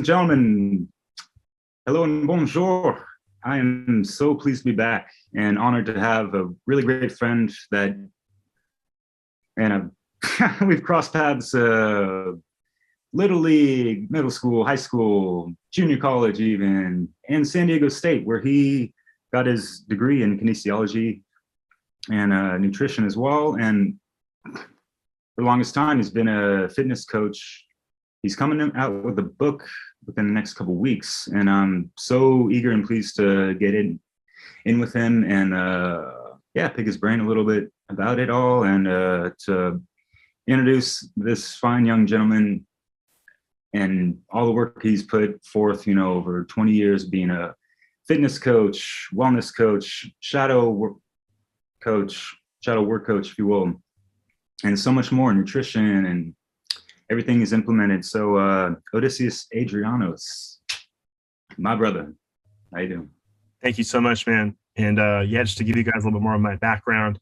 and gentlemen, hello and bonjour. I am so pleased to be back and honored to have a really great friend that, and we've crossed paths, Little League, middle school, high school, junior college even, and San Diego State, where he got his degree in kinesiology and nutrition as well. And for the longest time, he's been a fitness coach. He's coming out with a book within the next couple of weeks, and I'm so eager and pleased to get in with him and pick his brain a little bit about it all, and to introduce this fine young gentleman and all the work he's put forth, over 20 years being a fitness coach, wellness coach, shadow work coach, if you will, and so much more, nutrition and everything is implemented. So Odysseus Andrianos, my brother, how you doing? Thank you so much, man. And just to give you guys a little bit more of my background,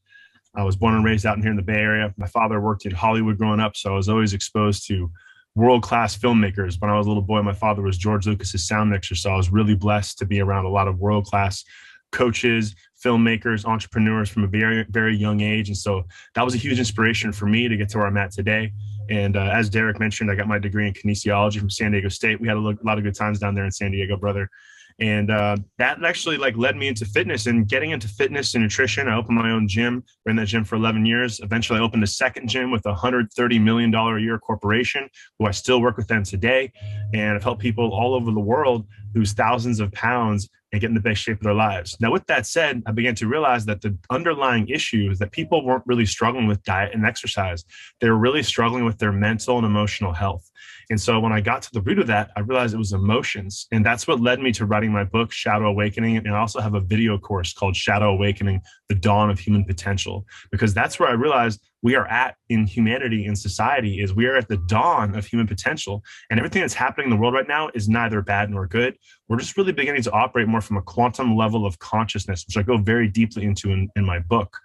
I was born and raised out in here in the Bay Area. My father worked in Hollywood growing up, so I was always exposed to world-class filmmakers. When I was a little boy, my father was George Lucas's sound mixer, so I was really blessed to be around a lot of world-class coaches, filmmakers, entrepreneurs from a very, very young age. And so that was a huge inspiration for me to get to where I'm at today. And as Derek mentioned, I got my degree in kinesiology from San Diego State. We had a lot of good times down there in San Diego, brother. And that actually led me into fitness and getting into fitness and nutrition. I opened my own gym, ran that gym for 11 years. Eventually, I opened a second gym with a $130 million a year corporation, who I still work with them today. And I've helped people all over the world lose thousands of pounds and get in the best shape of their lives. Now, with that said, I began to realize that the underlying issue is that people weren't really struggling with diet and exercise. They were really struggling with their mental and emotional health. And so when I got to the root of that, I realized it was emotions. And that's what led me to writing my book, Shadow Awakening. And I also have a video course called Shadow Awakening, The Dawn of Human Potential, because that's where I realized we are at in humanity, in society, is we are at the dawn of human potential. And everything that's happening in the world right now is neither bad nor good. We're just really beginning to operate more from a quantum level of consciousness, which I go very deeply into in my book.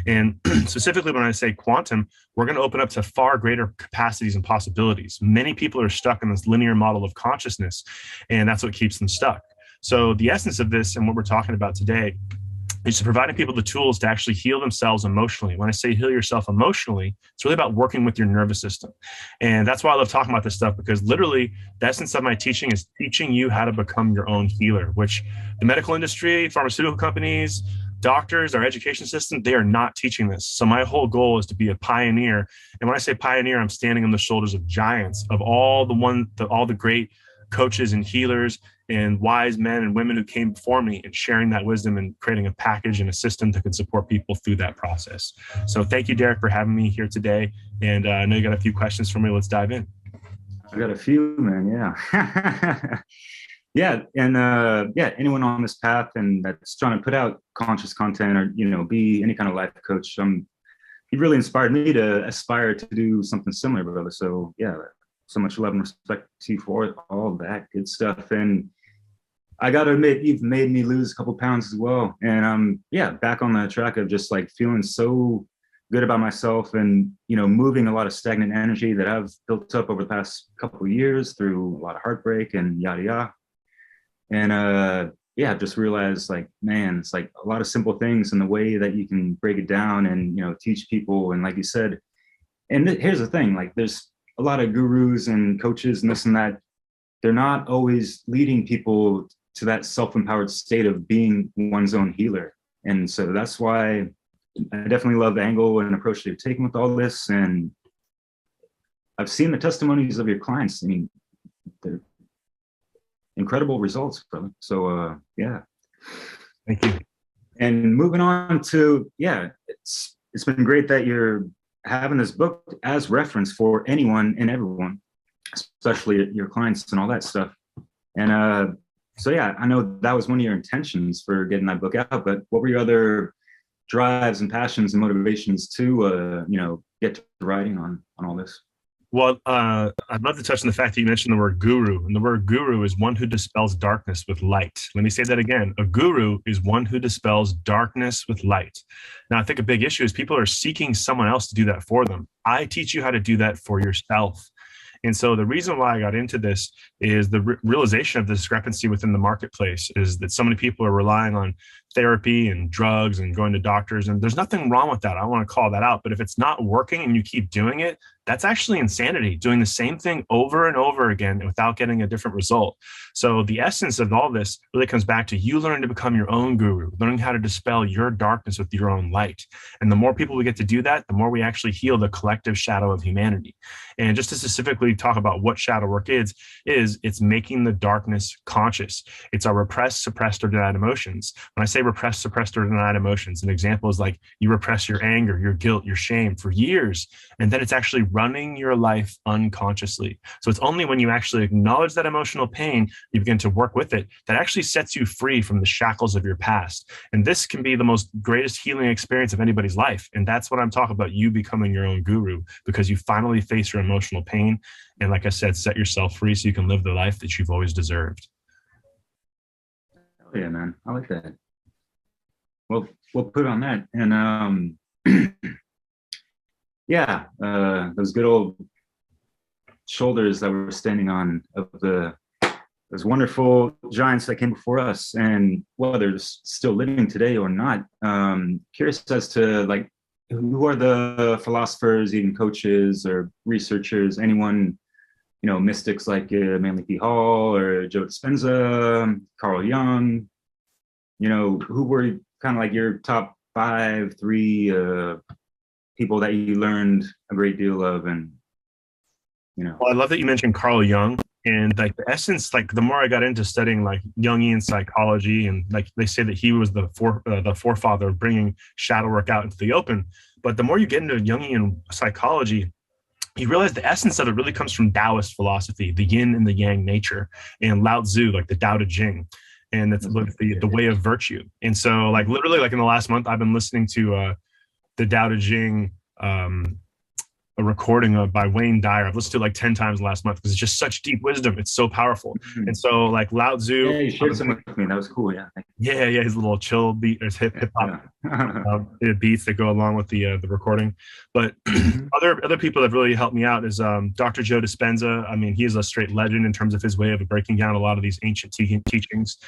And specifically, when I say quantum, we're going to open up to far greater capacities and possibilities. Many people are stuck in this linear model of consciousness, and that's what keeps them stuck. So the essence of this and what we're talking about today is providing people the tools to actually heal themselves emotionally. When I say heal yourself emotionally, it's really about working with your nervous system. And that's why I love talking about this stuff, because literally the essence of my teaching is teaching you how to become your own healer, which the medical industry, pharmaceutical companies, doctors, our education system, they are not teaching this. So my whole goal is to be a pioneer. And when I say pioneer, I'm standing on the shoulders of giants, of all the great coaches and healers and wise men and women who came before me, and sharing that wisdom and creating a package and a system that can support people through that process. So thank you, Derek, for having me here today. And I know you got a few questions for me. Let's dive in. I got a few, man. Yeah. Yeah. And anyone on this path and that's trying to put out conscious content or, be any kind of life coach, he really inspired me to aspire to do something similar, brother. So yeah, so much love and respect to you for all that good stuff. And I got to admit, you've made me lose a couple pounds as well. And I'm back on the track of just feeling so good about myself and, moving a lot of stagnant energy that I've built up over the past couple of years through a lot of heartbreak and yada, yada. And I've just realized man, it's a lot of simple things and the way that you can break it down and, teach people. And like you said, and here's the thing, there's a lot of gurus and coaches and this and that. They're not always leading people to that self-empowered state of being one's own healer. And so that's why I definitely love the angle and approach they've taken with all this. And I've seen the testimonies of your clients. I mean, they're incredible results, brother. So yeah. Thank you. And moving on to, it's been great that you're having this book as reference for anyone and everyone, especially your clients and all that stuff. And I know that was one of your intentions for getting that book out, but what were your other drives and passions and motivations to, get to writing on all this? Well, I'd love to touch on the fact that you mentioned the word guru. And the word guru is one who dispels darkness with light. Let me say that again. A guru is one who dispels darkness with light. Now, I think a big issue is people are seeking someone else to do that for them. I teach you how to do that for yourself. And so the reason why I got into this is the realization of the discrepancy within the marketplace is that so many people are relying on therapy and drugs and going to doctors. And there's nothing wrong with that. I want to call that out. But if it's not working and you keep doing it, that's actually insanity, doing the same thing over and over again without getting a different result. So the essence of all this really comes back to you learning to become your own guru, learning how to dispel your darkness with your own light. And the more people we get to do that, the more we actually heal the collective shadow of humanity. And just to specifically talk about what shadow work is it's making the darkness conscious. It's our repressed, suppressed, or denied emotions. When I say repressed, suppressed, or denied emotions, an example is like you repress your anger, your guilt, your shame for years, and then it's actually running your life unconsciously. So it's only when you actually acknowledge that emotional pain, you begin to work with it, that actually sets you free from the shackles of your past. And this can be the most greatest healing experience of anybody's life. And that's what I'm talking about, you becoming your own guru, because you finally face your emotional pain. And like I said, set yourself free so you can live the life that you've always deserved. Oh, yeah, man. I like that. Well, we'll put on that. And yeah, those good old shoulders that we're standing on of those wonderful giants that came before us, and whether they're still living today or not. Curious as to like, who are the philosophers, even coaches or researchers, anyone, mystics like Manly P. Hall or Joe Dispenza, Carl Jung, who were kind of like your top 3 people that you learned a great deal of? And well, I love that you mentioned Carl Jung. And like the essence, like the more I got into studying like Jungian psychology, and like they say that he was the forefather of bringing shadow work out into the open. But the more you get into Jungian psychology, you realize the essence of it really comes from Taoist philosophy, the yin and the yang nature, and Lao Tzu, like the Tao Te Ching, and that's the way of virtue. And so like literally like in the last month, I've been listening to the Tao Te Ching, a recording by Wayne Dyer. I've listened to it like 10 times last month because it's just such deep wisdom. It's so powerful. Mm-hmm. And so like Lao Tzu. Yeah, you shared some with me. That was cool. Yeah. Yeah. His little chill beat, his hip hop beats that go along with the recording. But other people that have really helped me out is Dr. Joe Dispenza. I mean, he is a straight legend in terms of his way of breaking down a lot of these ancient teachings.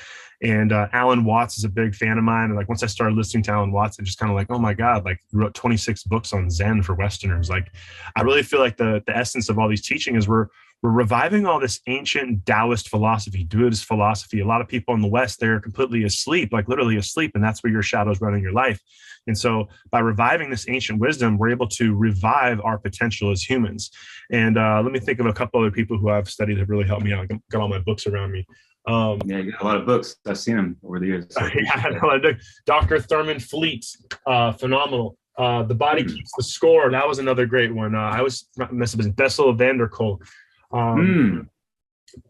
And Alan Watts is a big fan of mine. And like once I started listening to Alan Watts, I'm just kind of like, oh my God, like he wrote 26 books on Zen for Westerners. Like I really feel like the essence of all these teachings is we're reviving all this ancient Taoist philosophy, Buddhist philosophy. A lot of people in the West, they're completely asleep, like literally asleep. And that's where your shadow's running your life. And so by reviving this ancient wisdom, we're able to revive our potential as humans. And let me think of a couple other people who I've studied that really helped me out. I got all my books around me. Yeah, you got a lot of books. I've seen them over the years. So yeah, Dr. Thurman Fleet, phenomenal. The Body Keeps the Score. That was another great one. I was mess up his Bessel van der Kolk.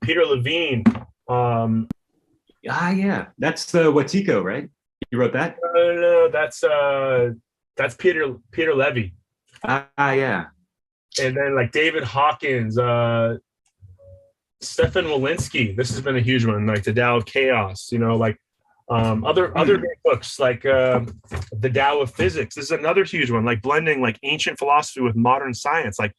Peter Levine. Yeah, that's the Watiko, right? You wrote that? No, that's Peter Levy. Yeah. And then like David Hawkins, Stefan Walensky. This has been a huge one. Like the Tao of Chaos. Like other great books like the Tao of Physics. This is another huge one. Like blending like ancient philosophy with modern science. Like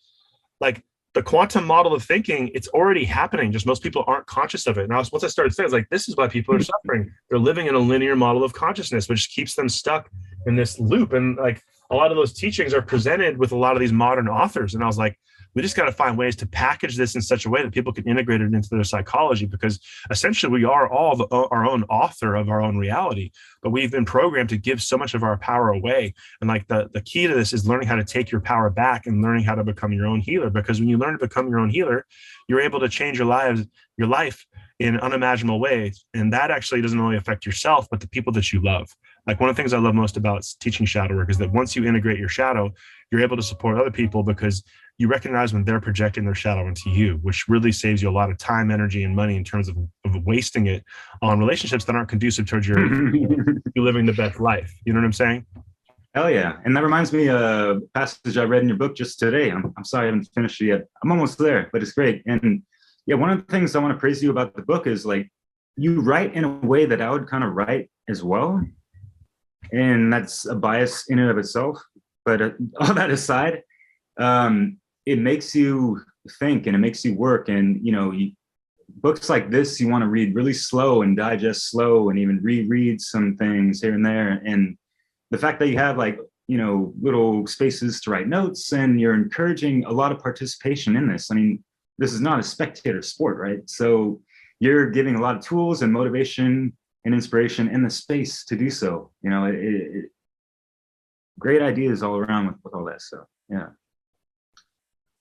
the quantum model of thinking, it's already happening. Just most people aren't conscious of it. And once I started saying, I was like, this is why people are suffering. They're living in a linear model of consciousness, which keeps them stuck in this loop. And like a lot of those teachings are presented with a lot of these modern authors. And I was like, we just got to find ways to package this in such a way that people can integrate it into their psychology, because essentially we are all our own author of our own reality, but we've been programmed to give so much of our power away. And like the key to this is learning how to take your power back and learning how to become your own healer, because when you learn to become your own healer, you're able to change your life in unimaginable ways. And that actually doesn't only affect yourself, but the people that you love. Like one of the things I love most about teaching shadow work is that once you integrate your shadow, you're able to support other people because you recognize when they're projecting their shadow into you, which really saves you a lot of time, energy, and money in terms of wasting it on relationships that aren't conducive towards you living the best life. You know what I'm saying? Hell yeah. And that reminds me of a passage I read in your book just today. I'm sorry I haven't finished it yet. I'm almost there, but it's great. And yeah, one of the things I want to praise you about the book is like you write in a way that I would kind of write as well. And that's a bias in and of itself. But all that aside, it makes you think, and it makes you work. And, books like this, you want to read really slow and digest slow and even reread some things here and there. And the fact that you have like, little spaces to write notes, and you're encouraging a lot of participation in this. I mean, this is not a spectator sport, right? So you're giving a lot of tools and motivation and inspiration in the space to do so. Great ideas all around with all that stuff. Yeah.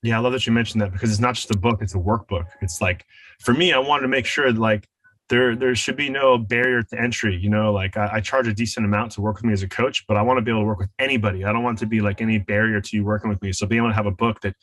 Yeah, I love that you mentioned that, because it's not just a book, it's a workbook. It's like, for me, I wanted to make sure that, like, there should be no barrier to entry. Like I charge a decent amount to work with me as a coach, but I want to be able to work with anybody. I don't want it to be like any barrier to you working with me. So being able to have a book that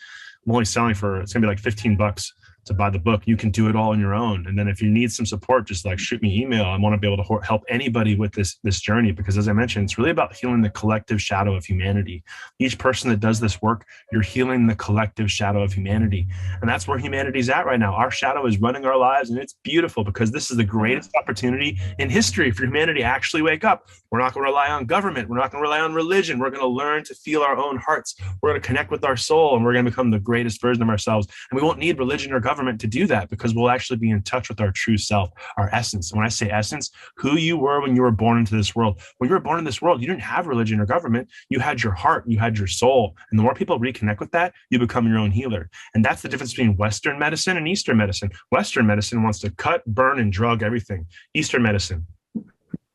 I'm only selling for, it's gonna be like $15 to buy the book. You can do it all on your own. And then if you need some support, just like shoot me email. I want to be able to help anybody with this journey, because as I mentioned, it's really about healing the collective shadow of humanity. Each person that does this work, you're healing the collective shadow of humanity. And that's where humanity's at right now. Our shadow is running our lives, and it's beautiful, because this is the greatest opportunity in history for humanity to actually wake up. We're not going to rely on government. We're not going to rely on religion. We're going to learn to feel our own hearts. We're going to connect with our soul, and we're going to become the greatest version of ourselves. And we won't need religion or government to do that, because we'll actually be in touch with our true self, our essence. And when I say essence, who you were when you were born into this world. When you were born in this world, you didn't have religion or government. You had your heart, you had your soul. And the more people reconnect with that, you become your own healer. And that's the difference between Western medicine and Eastern medicine. Western medicine wants to cut, burn, and drug everything. Eastern medicine,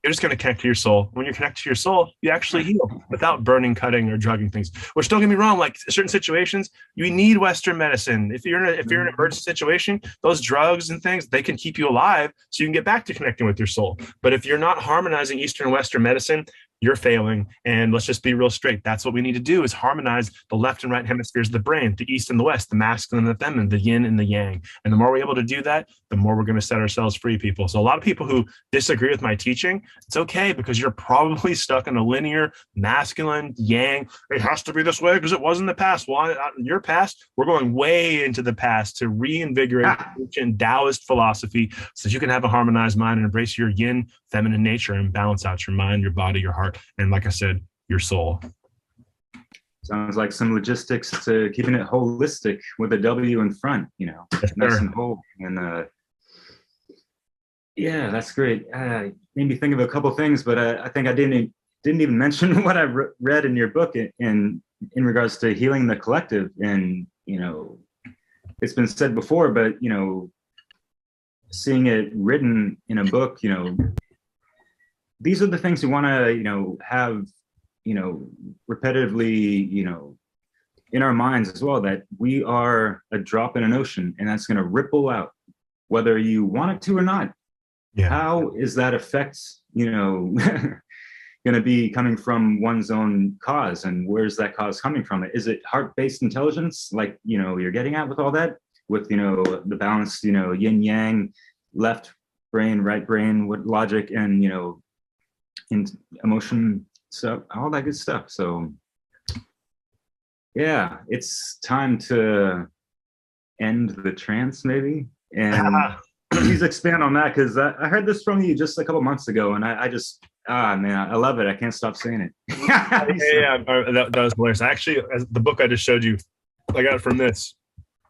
you're just going to connect to your soul. When you connect to your soul, you actually heal without burning, cutting, or drugging things. Which, don't get me wrong, like certain situations, you need Western medicine. If you're in an emergency situation, those drugs and things, they can keep you alive so you can get back to connecting with your soul. But if you're not harmonizing Eastern and Western medicine, you're failing. And let's just be real straight. That's what we need to do, is harmonize the left and right hemispheres of the brain, the east and the west, the masculine and the feminine, the yin and the yang. And the more we're able to do that, the more we're going to set ourselves free, people. So a lot of people who disagree with my teaching, it's okay, because you're probably stuck in a linear masculine yang. It has to be this way because it was in the past. Well, your past, we're going way into the past to reinvigorate ancient Taoist philosophy so that you can have a harmonized mind and embrace your yin feminine nature and balance out your mind, your body, your heart, and like I said, your soul. Sounds like some logistics to keeping it holistic with a W in front, Yes, nice and whole. And yeah, that's great. Made me think of a couple things, but I think I didn't even mention what I read in your book in regards to healing the collective. And it's been said before, but seeing it written in a book, these are the things we want to, have, repetitively, in our minds as well, that we are a drop in an ocean, and that's going to ripple out, whether you want it to or not. Yeah. How is that effect, going to be coming from one's own cause, and where's that cause coming from? Is it heart-based intelligence, like, you're getting at with all that, with, the balanced, yin yang, left brain, right brain, with logic, and, in emotion stuff, all that good stuff. So yeah, it's time to end the trance, maybe. And please expand on that, because I heard this from you just a couple months ago, and I just man, I love it. I can't stop saying it. That was hilarious. Actually, the book I just showed you, I got it from this.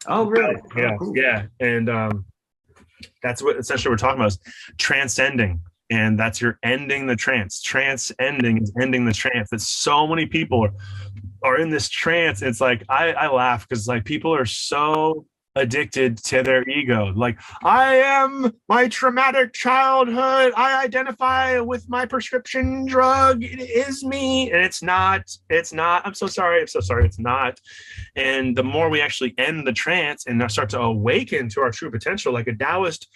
Oh, really? Yeah, cool. Yeah. And that's what essentially we're talking about, is transcending. And that's your ending the trance. Trance ending is ending the trance. That so many people are in this trance. It's like, I laugh, because like people are so addicted to their ego. Like, I am my traumatic childhood. I identify with my prescription drug. It is me. And it's not. I'm so sorry. It's not. And the more we actually end the trance and start to awaken to our true potential, like a Taoist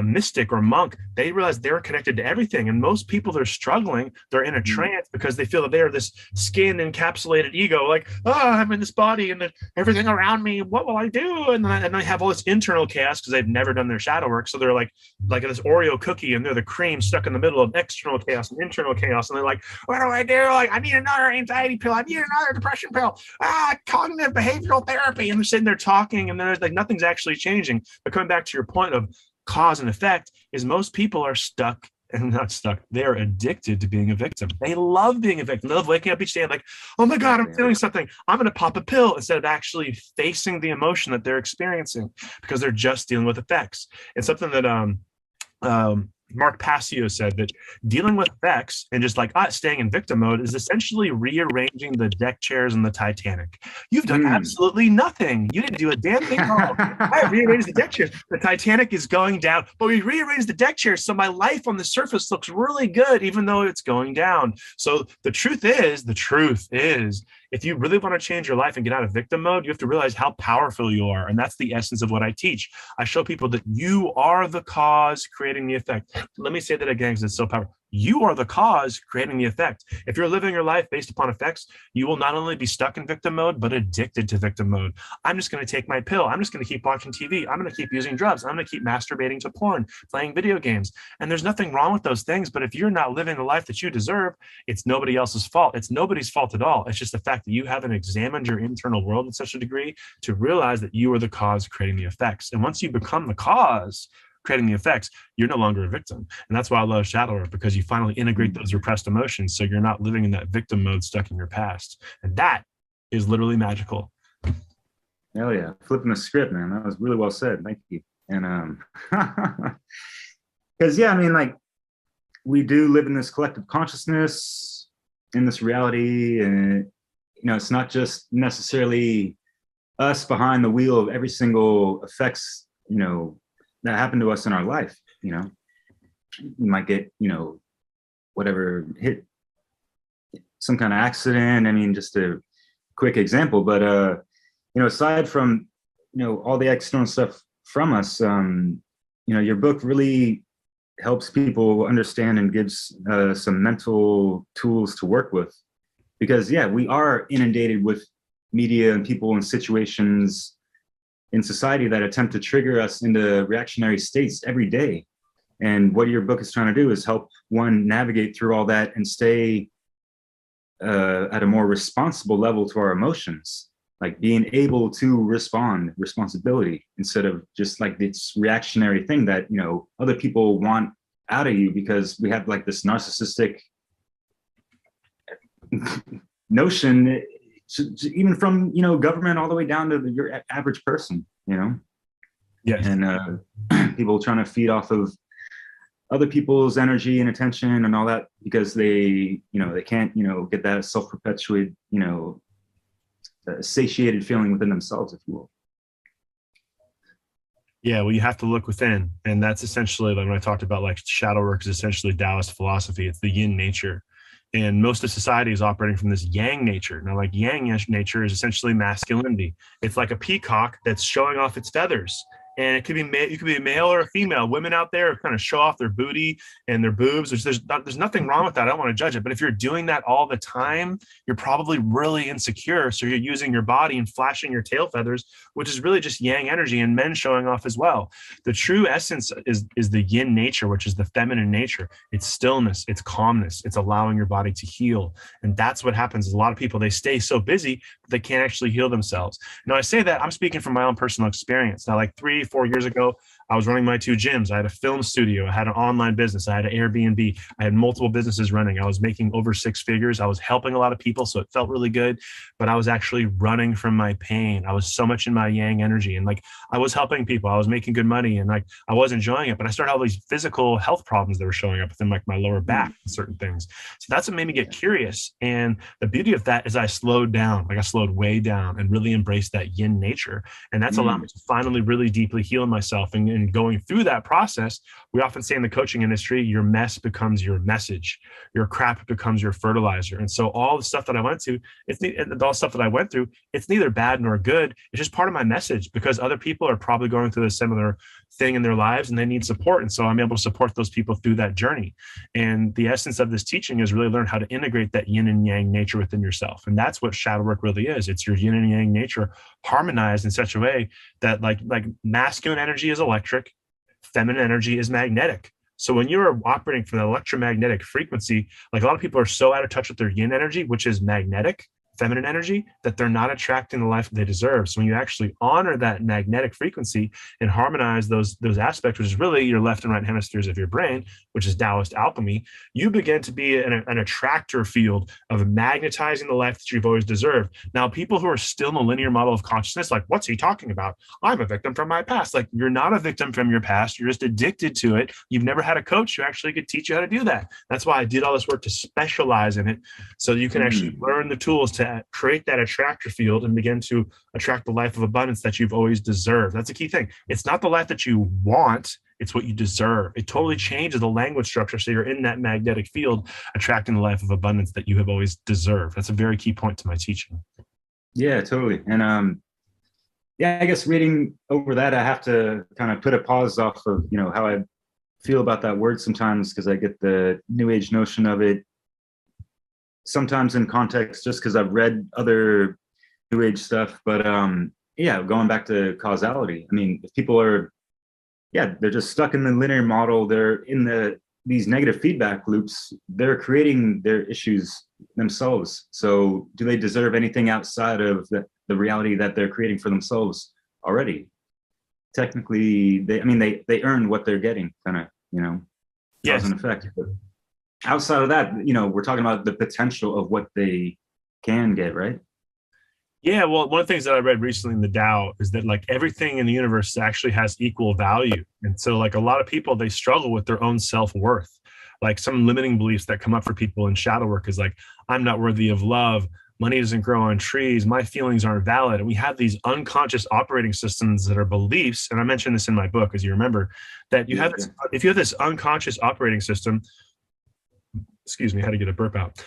mystic or monk, they realize they're connected to everything. And most people that are struggling, they're in a trance because they feel that they are this skin encapsulated ego, like, I'm in this body and everything around me, what will I do? And they have all this internal chaos because they've never done their shadow work. So they're like this Oreo cookie, and they're the cream stuck in the middle of external chaos and internal chaos. And they're like, what do I do? Like, I need another anxiety pill. I need another depression pill. Cognitive behavioral therapy. And they're sitting there talking, and there's like nothing's actually changing. But coming back to your point of cause and effect, is most people are stuck and not stuck. They are addicted to being a victim. They love being a victim. They love waking up each day and like, oh my God, I'm feeling something. I'm going to pop a pill, instead of actually facing the emotion that they're experiencing, because they're just dealing with effects. It's something that Mark Passio said, that dealing with effects and just like staying in victim mode is essentially rearranging the deck chairs in the Titanic. You've done absolutely nothing. You didn't do a damn thing wrong. I rearranged the deck chairs. The Titanic is going down, but we rearranged the deck chairs so my life on the surface looks really good, even though it's going down. So the truth is, if you really want to change your life and get out of victim mode, you have to realize how powerful you are. And that's the essence of what I teach. I show people that you are the cause creating the effect. Let me say that again, because it's so powerful. You are the cause creating the effect. If you're living your life based upon effects, you will not only be stuck in victim mode, but addicted to victim mode. I'm just going to take my pill. I'm just going to keep watching TV. I'm going to keep using drugs. I'm going to keep masturbating to porn, playing video games. And there's nothing wrong with those things. But if you're not living the life that you deserve, it's nobody else's fault. It's nobody's fault at all. It's just the fact that you haven't examined your internal world in such a degree to realize that you are the cause creating the effects. And once you become the cause creating the effects, you're no longer a victim. And that's why I love shadow work, because you finally integrate those repressed emotions, so you're not living in that victim mode stuck in your past. And that is literally magical. Hell yeah. Flipping the script, man. That was really well said. Thank you. And because yeah, I mean, like, we do live in this collective consciousness, in this reality, and it's not just necessarily us behind the wheel of every single effects that happened to us in our life. You might get whatever, hit some kind of accident. I mean, just a quick example, but aside from all the external stuff from us, your book really helps people understand and gives some mental tools to work with, because yeah, we are inundated with media and people and situations in society that attempt to trigger us into reactionary states every day. And what your book is trying to do is help one navigate through all that and stay at a more responsible level to our emotions, like being able to responsibility, instead of just like this reactionary thing that other people want out of you, because we have like this narcissistic notion, even from government all the way down to your average person. Yes. And people trying to feed off of other people's energy and attention and all that, because they they can't get that self-perpetuated satiated feeling within themselves, if you will. Yeah, well, you have to look within, and that's essentially, like when I talked about like shadow work is essentially Taoist philosophy. It's the yin nature. And most of society is operating from this yang nature. Now, like, yang nature is essentially masculinity. It's like a peacock that's showing off its feathers. And it could be you could be a male or a female. Women out there kind of show off their booty and their boobs, which there's nothing wrong with that. I don't want to judge it. But if you're doing that all the time, you're probably really insecure. So you're using your body and flashing your tail feathers, which is really just yang energy, and men showing off as well. The true essence is the yin nature, which is the feminine nature. It's stillness, it's calmness, it's allowing your body to heal. And that's what happens is a lot of people, they stay so busy that they can't actually heal themselves. Now, I say that I'm speaking from my own personal experience. Now, like 3-4 years ago, I was running my 2 gyms. I had a film studio. I had an online business. I had an Airbnb. I had multiple businesses running. I was making over 6 figures. I was helping a lot of people, so it felt really good. But I was actually running from my pain. I was so much in my yang energy, and like I was helping people. I was making good money, and like I was enjoying it. But I started all these physical health problems that were showing up within like my lower back and certain things. So that's what made me get curious. And the beauty of that is I slowed down. Like I slowed way down and really embraced that yin nature. And that's allowed me to finally really deeply heal myself. And going through that process, we often say in the coaching industry, your mess becomes your message, your crap becomes your fertilizer. And so all the stuff that I went to, all the stuff that I went through, it's neither bad nor good. It's just part of my message, because other people are probably going through a similar thing in their lives and they need support. And so I'm able to support those people through that journey. And the essence of this teaching is really learn how to integrate that yin and yang nature within yourself. And that's what shadow work really is. It's your yin and yang nature harmonized in such a way that like masculine energy is electric, feminine energy is magnetic. So when you're operating from the electromagnetic frequency, like a lot of people are so out of touch with their yin energy, which is magnetic, feminine energy, that they're not attracting the life that they deserve. So when you actually honor that magnetic frequency and harmonize those aspects, which is really your left and right hemispheres of your brain, which is Taoist alchemy, you begin to be an attractor field of magnetizing the life that you've always deserved. Now, people who are still in the linear model of consciousness, like, what's he talking about? I'm a victim from my past. Like, you're not a victim from your past. You're just addicted to it. You've never had a coach who actually could teach you how to do that. That's why I did all this work to specialize in it, so you can actually learn the tools to create that attractor field and begin to attract the life of abundance that you've always deserved. That's a key thing. It's not the life that you want, it's what you deserve. It totally changes the language structure, so you're in that magnetic field attracting the life of abundance that you have always deserved. That's a very key point to my teaching. Yeah, totally. And yeah, I guess reading over that, I have to kind of put a pause off of, you know, how I feel about that word sometimes, because I get the new age notion of it sometimes in context just because I've read other new age stuff. But yeah, going back to causality, I mean, if people are, yeah, they're just stuck in the linear model, they're in these negative feedback loops, they're creating their issues themselves. So do they deserve anything outside of the reality that they're creating for themselves already? Technically, they earned what they're getting, kind of, you know, yes. Cause and effect. But outside of that, you know, we're talking about the potential of what they can get, right? Yeah, well, one of the things that I read recently in the Tao is that, like, everything in the universe actually has equal value. And so, like, a lot of people, they struggle with their own self-worth. Like, some limiting beliefs that come up for people in shadow work is like, I'm not worthy of love. Money doesn't grow on trees. My feelings aren't valid. And we have these unconscious operating systems that are beliefs. And I mentioned this in my book, as you remember, that you have this, if you have this unconscious operating system, excuse me, I had to get a burp out.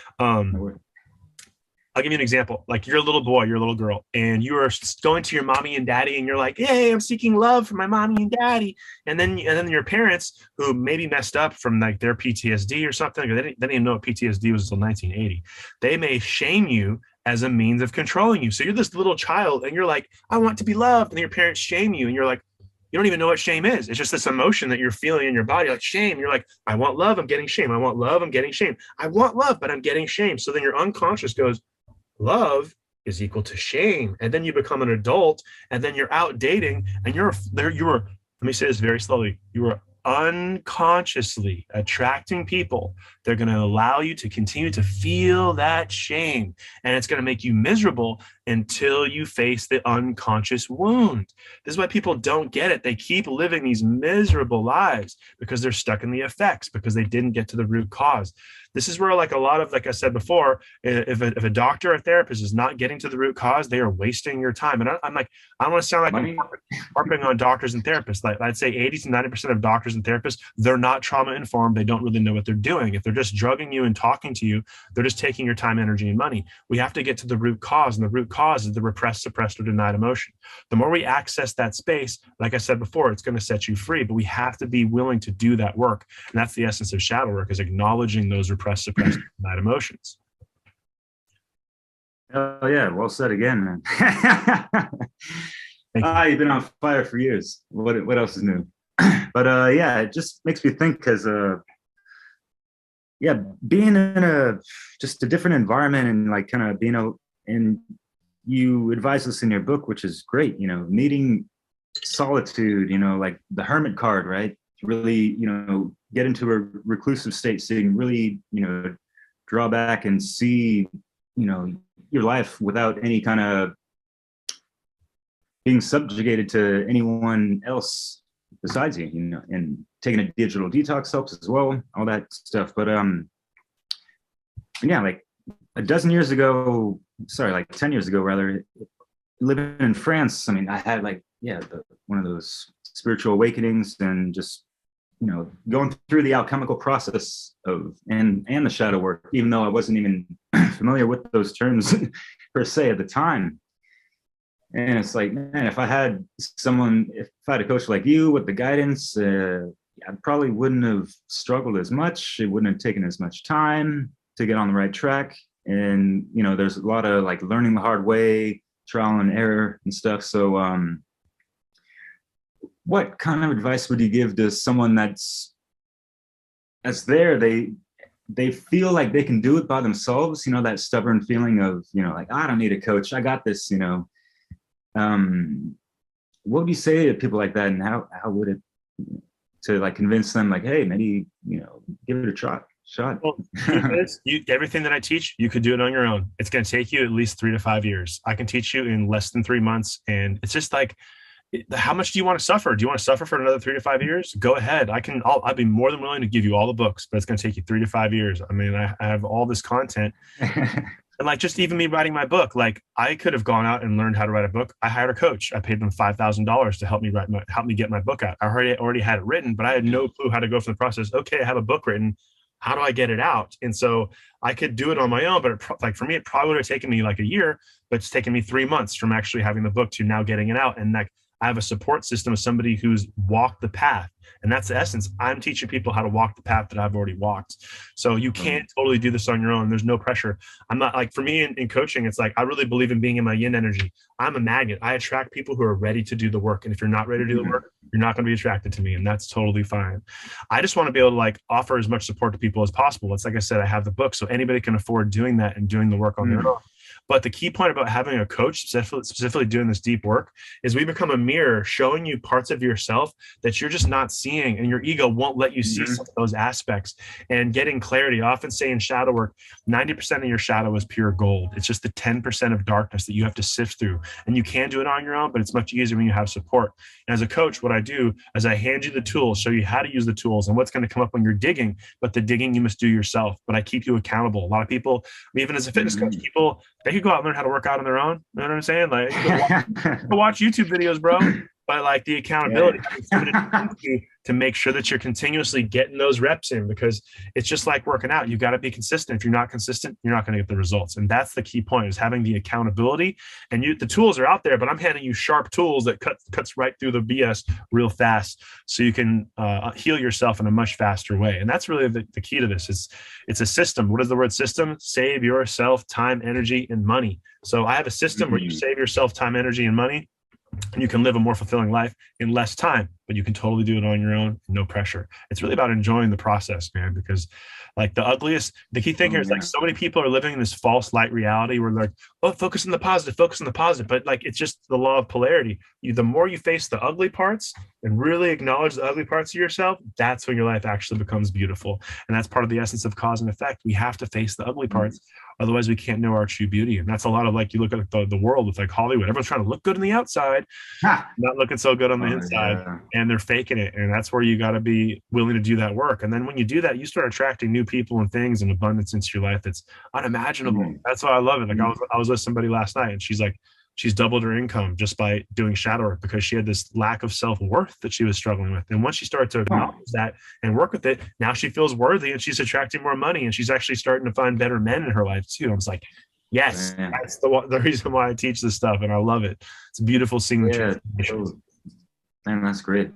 I'll give you an example. Like, you're a little boy, you're a little girl, and you are going to your mommy and daddy, and you're like, hey, I'm seeking love from my mommy and daddy. And then your parents, who maybe messed up from like their PTSD or something, or they didn't even know what PTSD was until 1980. They may shame you as a means of controlling you. So you're this little child, and you're like, I want to be loved. And your parents shame you, and you're like, you don't even know what shame is. It's just this emotion that you're feeling in your body, like shame. You're like, I want love, I'm getting shame. I want love, I'm getting shame. I want love, but I'm getting shame. So then your unconscious goes, love is equal to shame. And then you become an adult, and then you're out dating, and you're let me say this very slowly, you are unconsciously attracting people. They're going to allow you to continue to feel that shame, and it's going to make you miserable until you face the unconscious wound. This is why people don't get it. They keep living these miserable lives because they're stuck in the effects, because they didn't get to the root cause. This is where, like, a lot of, like I said before, if a doctor or therapist is not getting to the root cause, they are wasting your time. And I'm like, I don't want to sound like I'm harping on doctors and therapists. Like, I'd say 80 to 90% of doctors and therapists, they're not trauma informed. They don't really know what they're doing. If they're just drugging you and talking to you, they're just taking your time, energy, and money. We have to get to the root cause, and the root cause is the repressed, suppressed, or denied emotion. The more we access that space, like I said before, it's going to set you free, but we have to be willing to do that work. And that's the essence of shadow work, is acknowledging those repressed, suppressed, denied emotions. Oh yeah, well said again, man. You've been on fire for years. What else is new? But yeah, it just makes me think, because yeah, being in just a different environment, and like kind of being and you advise this in your book, which is great, you know, needing solitude, you know, like the hermit card, right? Really, you know, get into a reclusive state so you can really, you know, draw back and see, you know, your life without any kind of being subjugated to anyone else besides you, you know, and taking a digital detox helps as well, all that stuff. But yeah, like 10 years ago, rather, living in France, I mean, I had like, yeah, one of those spiritual awakenings, and just, you know, going through the alchemical process of and the shadow work, even though I wasn't even familiar with those terms per se at the time. And it's like, man, if I had a coach like you with the guidance, I probably wouldn't have struggled as much. It wouldn't have taken as much time to get on the right track. And, you know, there's a lot of like learning the hard way, trial and error and stuff. So what kind of advice would you give to someone that's there? They they feel like they can do it by themselves, that stubborn feeling of, like, I don't need a coach, I got this. What would you say to people like that, and how would it, to like convince them, like, hey, maybe, give it a shot. Well, everything that I teach, you could do it on your own. It's going to take you at least 3 to 5 years. I can teach you in less than 3 months. And it's just like, how much do you want to suffer? Do you want to suffer for another 3 to 5 years? Go ahead. I'd be more than willing to give you all the books, but it's going to take you 3 to 5 years. I mean, I have all this content. And like, just even me writing my book, like, I could have gone out and learned how to write a book. I hired a coach. I paid them $5,000 to help me get my book out. I already had it written, but I had no clue how to go through the process. Okay, I have a book written. How do I get it out? And so I could do it on my own, but for me, it probably would have taken me like a year, but it's taken me 3 months from actually having the book to now getting it out. And like, I have a support system of somebody who's walked the path. And that's the essence. I'm teaching people how to walk the path that I've already walked. So you can't totally do this on your own. There's no pressure. I'm not like, for me in coaching, it's like, I really believe in being in my yin energy. I'm a magnet. I attract people who are ready to do the work. And if you're not ready to do the work, you're not going to be attracted to me. And that's totally fine. I just want to be able to like offer as much support to people as possible. It's like I said, I have the book, so anybody can afford doing that and doing the work on their own. But the key point about having a coach, specifically doing this deep work, is we become a mirror showing you parts of yourself that you're just not seeing, and your ego won't let you see some of those aspects. And getting clarity, I often say in shadow work, 90% of your shadow is pure gold. It's just the 10% of darkness that you have to sift through. And you can do it on your own, but it's much easier when you have support. And as a coach, what I do is I hand you the tools, show you how to use the tools and what's going to come up when you're digging, but the digging you must do yourself. But I keep you accountable. A lot of people, even as a fitness coach, people, they could go out and learn how to work out on their own. You know what I'm saying? Like, go watch YouTube videos, bro. But like the accountability to make sure that you're continuously getting those reps in, because it's just like working out. You got to be consistent. If you're not consistent, you're not going to get the results. And that's the key point, is having the accountability. And the tools are out there, but I'm handing you sharp tools that cuts right through the BS real fast, so you can heal yourself in a much faster way. And that's really the key to this. It's a system. What is the word system? Save yourself time, energy, and money. So I have a system where you save yourself time, energy, and money, and you can live a more fulfilling life in less time, but you can totally do it on your own, no pressure. It's really about enjoying the process, man, because like the key thing here is like, so many people are living in this false light reality where they're like, oh, focus on the positive. But like, it's just the law of polarity. The more you face the ugly parts and really acknowledge the ugly parts of yourself, that's when your life actually becomes beautiful. And that's part of the essence of cause and effect. We have to face the ugly parts. Otherwise, we can't know our true beauty. And that's a lot of like, you look at the world with like Hollywood, everyone's trying to look good on the outside, not looking so good on the inside, and they're faking it. And that's where you got to be willing to do that work. And then when you do that, you start attracting new people and things and abundance into your life that's unimaginable. That's why I love it. Like I was with somebody last night, and she's like, she's doubled her income just by doing shadow work, because she had this lack of self-worth that she was struggling with. And once she started to acknowledge that and work with it, now she feels worthy and she's attracting more money, and she's actually starting to find better men in her life too. I was like, yes, that's the reason why I teach this stuff. And I love it. It's beautiful seeing the transformation. Man, that's great.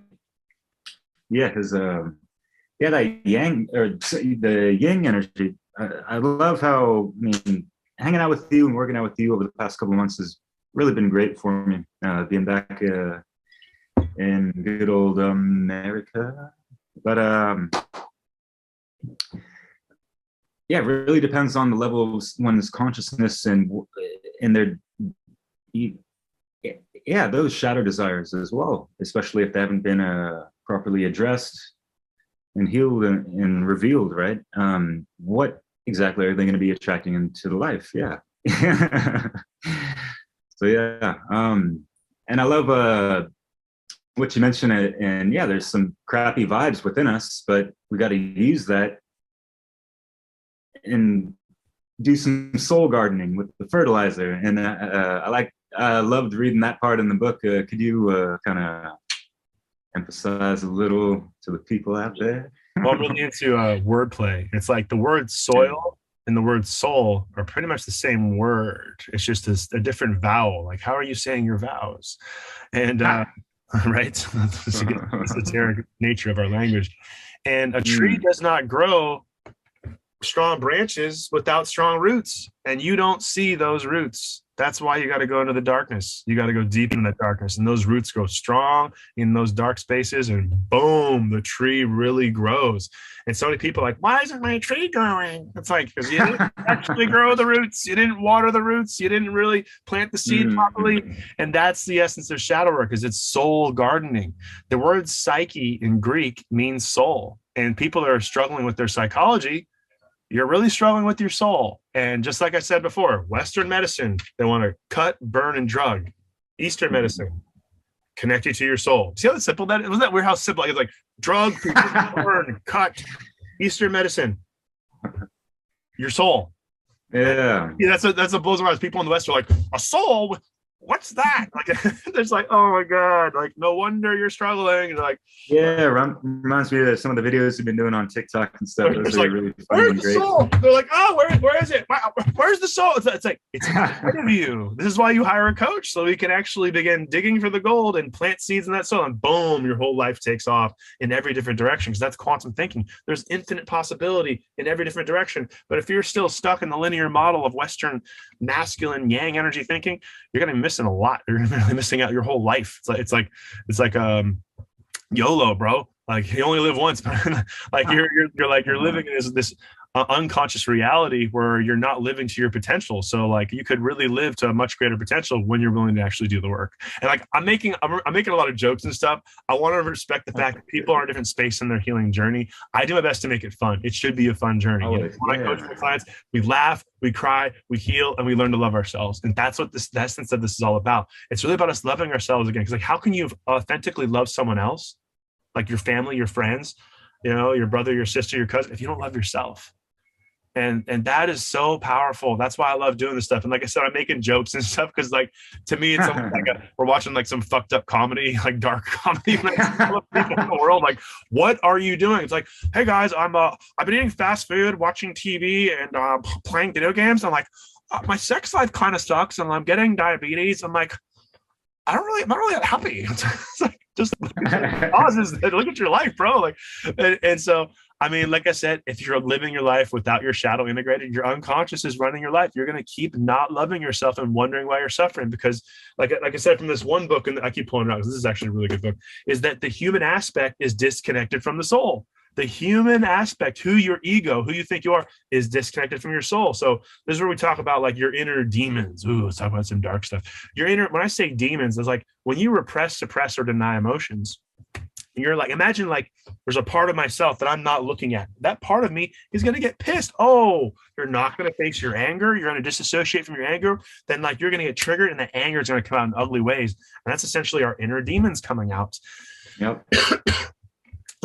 Yeah, because that yang, or the yang energy, I love how, hanging out with you and working out with you over the past couple of months has really been great for me, being back in good old America. But it really depends on the level of one's consciousness and their those shadow desires as well, especially if they haven't been properly addressed and healed and revealed, right? What exactly are they going to be attracting into the life? So and I love what you mentioned, and there's some crappy vibes within us, but we got to use that and do some soul gardening with the fertilizer. And I loved reading that part in the book. Could you kind of emphasize a little to the people out there? Well, I'm really into wordplay. It's like the word soil and the word soul are pretty much the same word. It's just a different vowel. Like, how are you saying your vows? And right, that's the esoteric nature of our language. And a tree does not grow strong branches without strong roots, and you don't see those roots. That's why you got to go into the darkness. You got to go deep into the darkness, and those roots go strong in those dark spaces, and boom, the tree really grows. And so many people are like, why isn't my tree growing? It's like, because you didn't actually grow the roots. You didn't water the roots. You didn't really plant the seed properly. And that's the essence of shadow work, is it's soul gardening. The word psyche in Greek means soul. And people that are struggling with their psychology, you're really struggling with your soul. And just like I said before, Western medicine, they want to cut, burn, and drug. Eastern medicine, connect you to your soul. See how simple that is? Wasn't that weird how simple? It's like drug, burn, cut. Eastern medicine, your soul. Yeah. That's what blows my mind. People in the West are like, a soul? What's that? Like, there's like, oh my God, like, no wonder you're struggling. And like, yeah, reminds me of some of the videos you've been doing on TikTok and stuff. Those are like, really funny and great. Soul? They're like, oh, where is it? Where's the soul? It's like, it's inside of you. This is why you hire a coach, so we can actually begin digging for the gold and plant seeds in that soil, and boom, your whole life takes off in every different direction, because that's quantum thinking. There's infinite possibility in every different direction. But if you're still stuck in the linear model of Western masculine yang energy thinking, you're going to be missing a lot. You're going to be really missing out your whole life. It's like YOLO, bro. Like, you only live once. Like you're living in this unconscious reality where you're not living to your potential. So like, you could really live to a much greater potential when you're willing to actually do the work. And like, I'm making a lot of jokes and stuff. I want to respect the fact that people are in a different space in their healing journey. I do my best to make it fun. It should be a fun journey. You know, when I coach my clients, we laugh, we cry, we heal, and we learn to love ourselves. And that's what the essence of this is all about. It's really about us loving ourselves again. Because like, how can you authentically love someone else, like your family, your friends, you know, your brother, your sister, your cousin, if you don't love yourself? And that is so powerful. That's why I love doing this stuff. And like I said, I'm making jokes and stuff because, like, to me, it's like we're watching like some fucked up comedy, like dark comedy. Like, people in the world, like, what are you doing? It's like, hey guys, I've been eating fast food, watching TV, and playing video games. I'm like, my sex life kind of sucks, and I'm getting diabetes. I'm like, I'm not really that happy. It's like, just pauses. Look at your life, bro. Like, and so, I mean, like I said, if you're living your life without your shadow integrated, your unconscious is running your life. You're going to keep not loving yourself and wondering why you're suffering. Because like I said, from this one book, and I keep pulling it out because this is actually a really good book, is that the human aspect is disconnected from the soul. The human aspect, who your ego, who you think you are, is disconnected from your soul. So this is where we talk about like your inner demons. Ooh, let's talk about some dark stuff. Your inner, when I say demons, it's like when you repress, suppress, or deny emotions, you're like, imagine like there's a part of myself that I'm not looking at. That part of me is going to get pissed. Oh, you're not going to face your anger. You're going to disassociate from your anger. Then like you're going to get triggered, and the anger is going to come out in ugly ways. And that's essentially our inner demons coming out. Yep.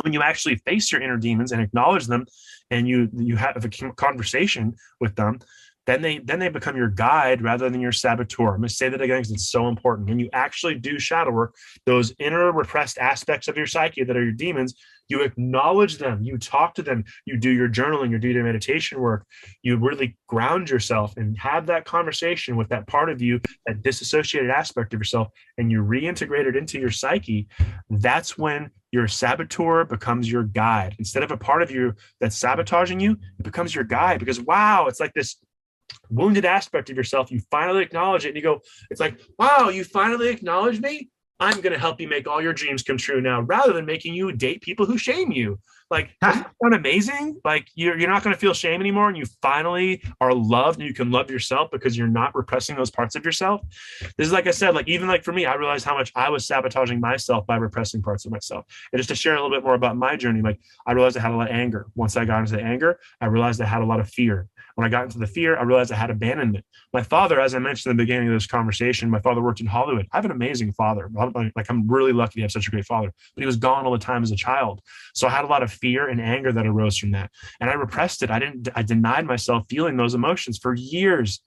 When you actually face your inner demons and acknowledge them, and you have a conversation with them, then they become your guide rather than your saboteur. I'm going to say that again because it's so important. When you actually do shadow work, those inner repressed aspects of your psyche that are your demons, you acknowledge them, you talk to them, you do your journaling, you do your meditation work, you really ground yourself and have that conversation with that part of you, that disassociated aspect of yourself, and you reintegrate it into your psyche. That's when your saboteur becomes your guide. Instead of a part of you that's sabotaging you, it becomes your guide, because wow, it's like this wounded aspect of yourself. You finally acknowledge it, and you go, it's like, wow, you finally acknowledge me. I'm going to help you make all your dreams come true now, rather than making you date people who shame you. Like, isn't that amazing? Like, you're not going to feel shame anymore, and you finally are loved, and you can love yourself because you're not repressing those parts of yourself. This is, like I said, like, even like for me, I realized how much I was sabotaging myself by repressing parts of myself. And just to share a little bit more about my journey, like, I realized I had a lot of anger. Once I got into the anger, I realized I had a lot of fear. When I got into the fear, I realized I had abandonment. My father, as I mentioned in the beginning of this conversation, my father worked in Hollywood. I have an amazing father. Like, I'm really lucky to have such a great father, but he was gone all the time as a child. So I had a lot of fear and anger that arose from that. And I repressed it. I denied myself feeling those emotions for years,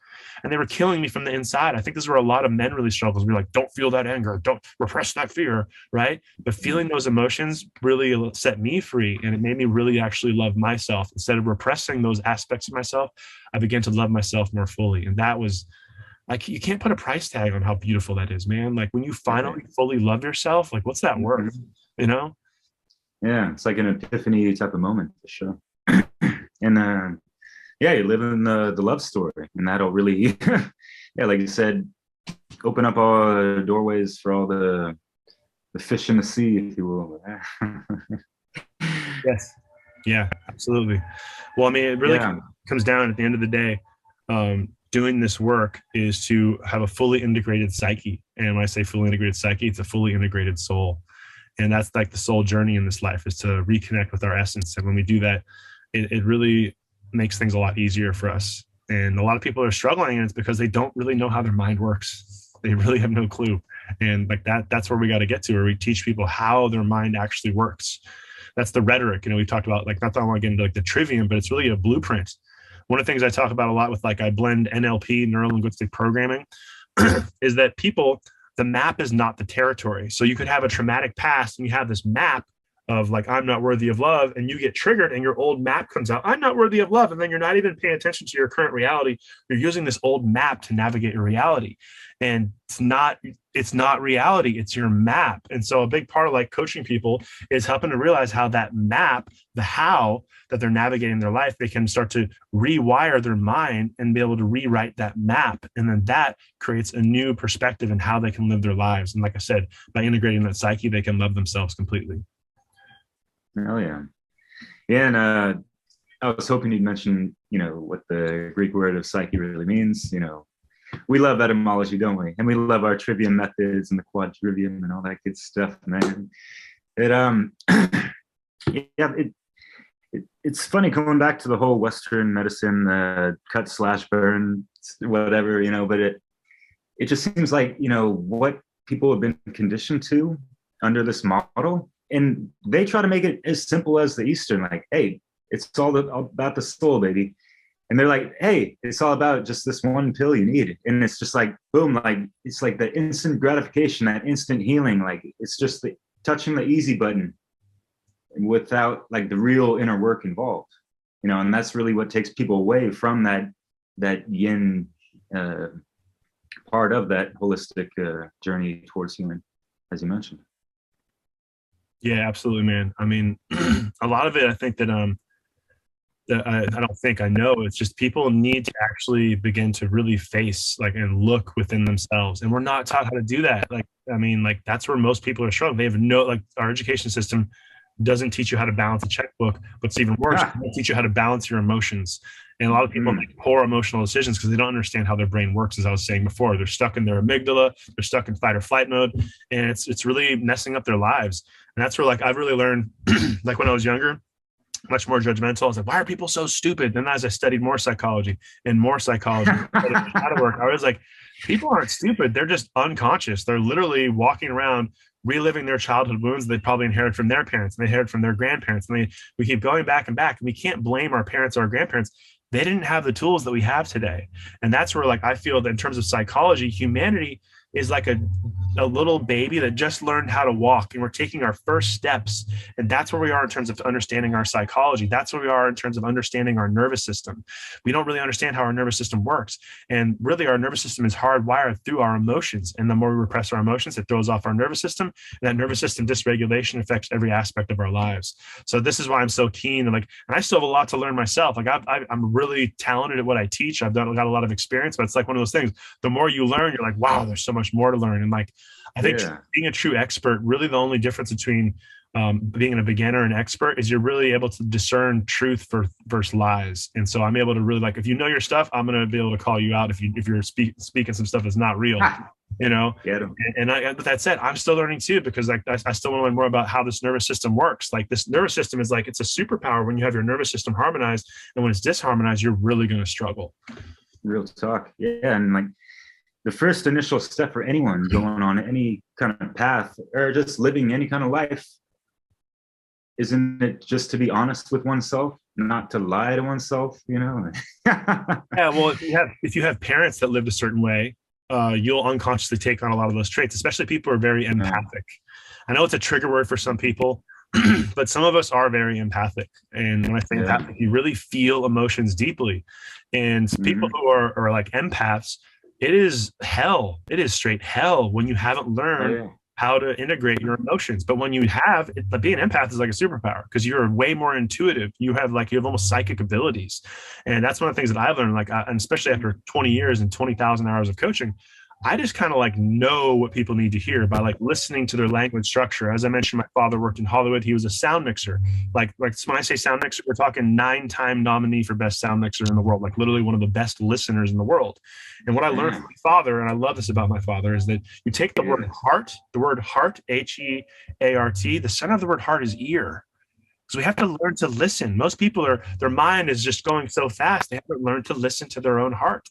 and they were killing me from the inside. I think this is where a lot of men really struggle. We're like, don't feel that anger, don't repress that fear, right? But feeling those emotions really set me free, and it made me really actually love myself. Instead of repressing those aspects of myself, I began to love myself more fully. And that was like, you can't put a price tag on how beautiful that is, man. Like, when you finally fully love yourself, like, what's that worth, you know? Yeah, it's like an epiphany type of moment for sure. And yeah, you're living the love story, and that'll really, yeah, like you said, open up all the doorways for all the fish in the sea, if you will. Yes. Yeah, absolutely. Well, I mean, it really Yeah, comes down at the end of the day. Doing this work is to have a fully integrated psyche. And when I say fully integrated psyche, it's a fully integrated soul. And that's like the soul journey in this life, is to reconnect with our essence. And when we do that, it really makes things a lot easier for us. And a lot of people are struggling, and it's because they don't really know how their mind works. They really have no clue. And like that's where we got to get to, where we teach people how their mind actually works. That's the rhetoric. We talked about, like, not that I want to get into like the trivium, but it's really a blueprint. One of the things I talk about a lot with, like, I blend NLP, neuro linguistic programming, is that people, the map is not the territory. So you could have a traumatic past and you have this map of like, I'm not worthy of love, and you get triggered and your old map comes out, I'm not worthy of love. And then you're not even paying attention to your current reality. You're using this old map to navigate your reality. And it's not reality, it's your map. And so a big part of like coaching people is helping to realize how that map, the how that they're navigating their life, they can start to rewire their mind and be able to rewrite that map. And then that creates a new perspective in how they can live their lives. And like I said, by integrating that psyche, they can love themselves completely. oh yeah, yeah. And I was hoping you'd mention, what the Greek word of psyche really means. We love etymology, don't we? And we love our trivium methods and the quadrivium and all that good stuff, man. Yeah, it's funny coming back to the whole Western medicine, cut slash burn, whatever, but it just seems like, what people have been conditioned to under this model. And they try to make it as simple as the Eastern, like, hey, it's all about the soul, baby. And they're like, hey, it's all about just this one pill you need. And it's just like, boom, like, it's like the instant gratification, that instant healing. Like, it's just touching the easy button without like the real inner work involved, and that's really what takes people away from that yin part of that holistic journey towards healing, as you mentioned. Yeah, absolutely, man. I mean, a lot of it, I think that I don't think I know. It's just people need to actually begin to really face, like, and look within themselves. And we're not taught how to do that. Like, I mean, like, that's where most people are struggling. They have like, our education system doesn't teach you how to balance a checkbook, but it's even worse, it doesn't teach you how to balance your emotions. And a lot of people make poor emotional decisions because they don't understand how their brain works. As I was saying before, they're stuck in their amygdala, they're stuck in fight or flight mode, and it's really messing up their lives. And that's where, like, I've really learned, like, when I was younger, much more judgmental. I was like, why are people so stupid? Then as I studied more psychology, shadow work, I was like, people aren't stupid. They're just unconscious. They're literally walking around reliving their childhood wounds they probably inherited from their parents, and they inherited from their grandparents. And we keep going back and back. And we can't blame our parents or our grandparents. They didn't have the tools that we have today. And that's where, like, I feel that in terms of psychology, humanity is like a little baby that just learned how to walk, and we're taking our first steps. And that's where we are in terms of understanding our psychology. That's where we are in terms of understanding our nervous system. We don't really understand how our nervous system works. And really, our nervous system is hardwired through our emotions. And the more we repress our emotions, it throws off our nervous system. And that nervous system dysregulation affects every aspect of our lives. So this is why I'm so keen. And I still have a lot to learn myself. Like, I'm really talented at what I teach. I've got a lot of experience, but it's like one of those things. The more you learn, you're like, wow, there's so much more to learn. And like, I think being a true expert, really the only difference between being a beginner and expert is you're really able to discern truth versus lies. And so I'm able to really, like, if you know your stuff, I'm going to be able to call you out if you're speaking some stuff that's not real, Yeah. And with that said, I'm still learning too, because like I still want to learn more about how this nervous system works. Like, this nervous system is like, it's a superpower when you have your nervous system harmonized, and when it's disharmonized, you're really going to struggle. Real talk. Yeah. And like, the first initial step for anyone going on any kind of path or just living any kind of life, isn't it just to be honest with oneself, not to lie to oneself, Yeah, well, if you have parents that lived a certain way, you'll unconsciously take on a lot of those traits, especially people who are very empathic. I know it's a trigger word for some people, but some of us are very empathic. And when I say empathic, you really feel emotions deeply. And people who are like empaths, it is hell. It is straight hell when you haven't learned how to integrate your emotions. But when you have it, being an empath is like a superpower because you're way more intuitive. You have almost psychic abilities. And that's one of the things that I've learned, and especially after 20 years and 20,000 hours of coaching, I just kind of know what people need to hear by listening to their language structure. As I mentioned, my father worked in Hollywood. He was a sound mixer. Like when I say sound mixer, we're talking 9-time nominee for best sound mixer in the world, literally one of the best listeners in the world. And what I learned from my father, and I love this about my father, is that you take the word heart, H-E-A-R-T, the center of the word heart is ear. So we have to learn to listen. Most people their mind is just going so fast. They haven't learned to listen to their own heart.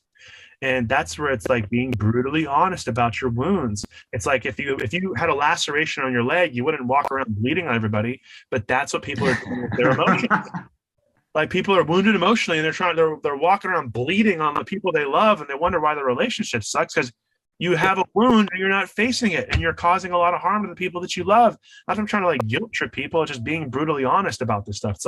And that's where it's being brutally honest about your wounds. It's if you had a laceration on your leg, you wouldn't walk around bleeding on everybody, but that's what people are doing with their emotions. People are wounded emotionally and they're walking around bleeding on the people they love, and they wonder why the relationship sucks because you have a wound and you're not facing it, and you're causing a lot of harm to the people that you love. Not that I'm trying to guilt trip people, just being brutally honest about this stuff. It's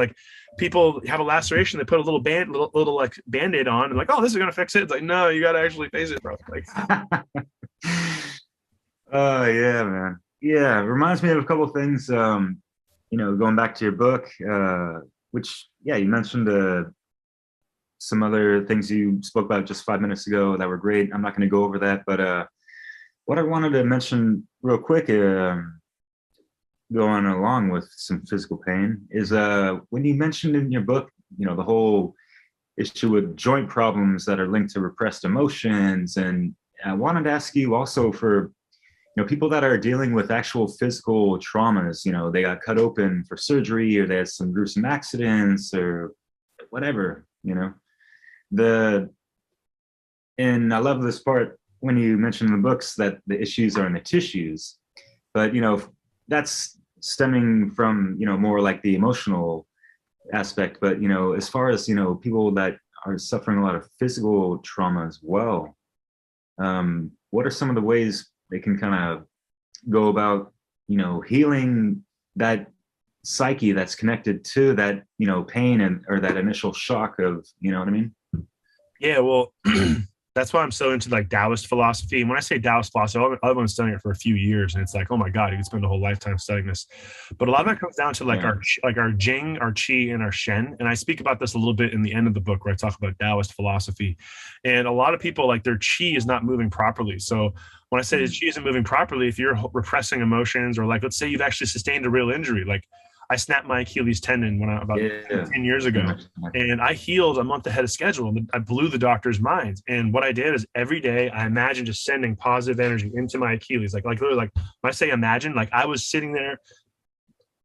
people have a laceration, they put a little Band-Aid on and oh, this is gonna fix it. It's no, you gotta actually face it, bro. Oh yeah, man. Yeah, it reminds me of a couple of things. Going back to your book, which you mentioned some other things you spoke about just 5 minutes ago that were great. I'm not going to go over that, but what I wanted to mention real quick, going along with some physical pain, is when you mentioned in your book, the whole issue with joint problems that are linked to repressed emotions. And I wanted to ask you also for, people that are dealing with actual physical traumas, they got cut open for surgery, or they had some gruesome accidents or whatever, and I love this part when you mention in the books that the issues are in the tissues, but that's stemming from more the emotional aspect. But as far as people that are suffering a lot of physical trauma as well, what are some of the ways they can kind of go about healing that psyche that's connected to that pain or that initial shock of what I mean? Yeah, well, that's why I'm so into Taoist philosophy. And when I say Taoist philosophy, I've been studying it for a few years, and it's oh my God, you can spend a whole lifetime studying this. But a lot of it comes down to our Jing, our Qi, and our Shen. And I speak about this a little bit in the end of the book where I talk about Taoist philosophy. And a lot of people their Qi is not moving properly. So when I say his Qi isn't moving properly, if you're repressing emotions, or let's say you've actually sustained a real injury, I snapped my Achilles tendon about 10 years ago, and I healed a month ahead of schedule. I blew the doctor's minds. And what I did is every day I imagined just sending positive energy into my Achilles. Literally, when I say imagine, I was sitting there,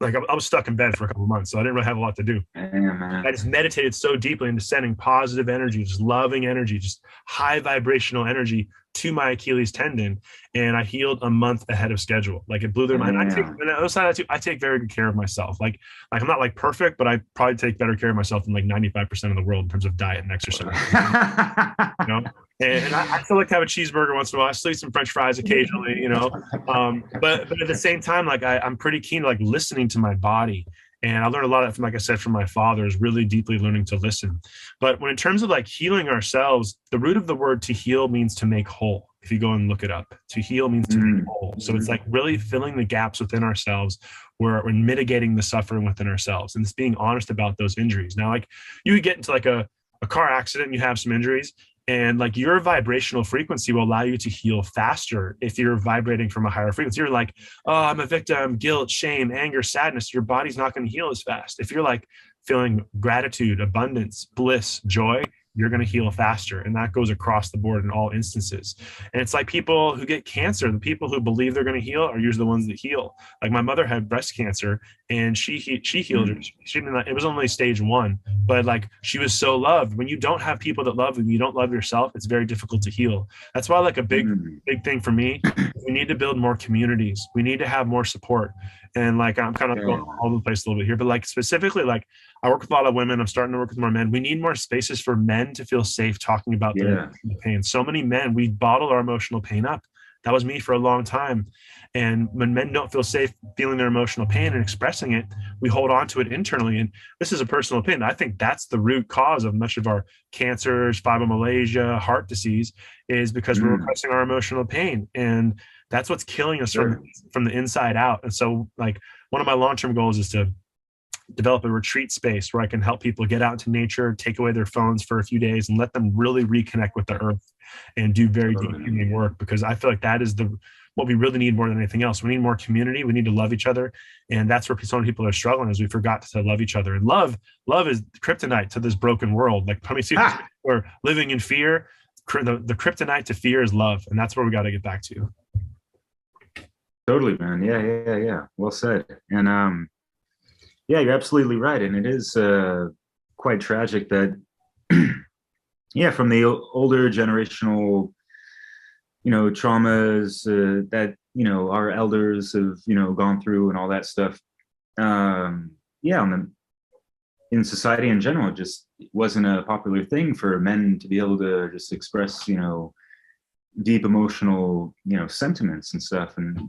I was stuck in bed for a couple of months, so I didn't really have a lot to do. I just meditated so deeply into sending positive energy, just loving energy, just high vibrational energy to my Achilles tendon, and I healed a month ahead of schedule. It blew their mind. I take very good care of myself. I'm not perfect, but I probably take better care of myself than 95% of the world in terms of diet and exercise. And I still like to have a cheeseburger once in a while. I still eat some French fries occasionally, but at the same time, I'm pretty keen to listening to my body. And I learned a lot of, like I said, from my father, is really deeply learning to listen. But when in terms of healing ourselves, the root of the word to heal means to make whole. If you go and look it up, to heal means to make whole. So it's really filling the gaps within ourselves where we're mitigating the suffering within ourselves, and it's being honest about those injuries. Now, you would get into a car accident and you have some injuries, and your vibrational frequency will allow you to heal faster if you're vibrating from a higher frequency. You're oh, I'm a victim, guilt, shame, anger, sadness. Your body's not going to heal as fast. If you're feeling gratitude, abundance, bliss, joy, you're going to heal faster. And that goes across the board in all instances. And it's people who get cancer, the people who believe they're going to heal are usually the ones that heal. My mother had breast cancer, and she healed her. It was only stage 1, but she was so loved. When you don't have people that love you, you don't love yourself, it's very difficult to heal. That's why a big thing for me, we need to build more communities. We need to have more support. And I'm kind of going all over the place a little bit here, but specifically, I work with a lot of women. I'm starting to work with more men. We need more spaces for men to feel safe talking about their pain. So many men, we bottle our emotional pain up. That was me for a long time. And when men don't feel safe feeling their emotional pain and expressing it, we hold on to it internally. And this is a personal opinion. I think that's the root cause of much of our cancers, fibromyalgia, heart disease, is because we're repressing our emotional pain. And that's what's killing us from the inside out. And so, like, one of my long-term goals is to develop a retreat space where I can help people get out into nature, take away their phones for a few days, and let them really reconnect with the earth and do very deep healing work. Because I feel like that is what we really need more than anything else. We need more community. We need to love each other. And that's where so many people are struggling, is we forgot to love each other. And love is kryptonite to this broken world. Like, we're living in fear. The kryptonite to fear is love. And that's where we got to get back to. Totally, man. Yeah. Well said. And yeah, you're absolutely right. And it is quite tragic that, yeah, from the older generational, traumas that, our elders have, gone through and all that stuff. Yeah, in society in general, it just wasn't a popular thing for men to be able to just express, deep emotional, sentiments and stuff. And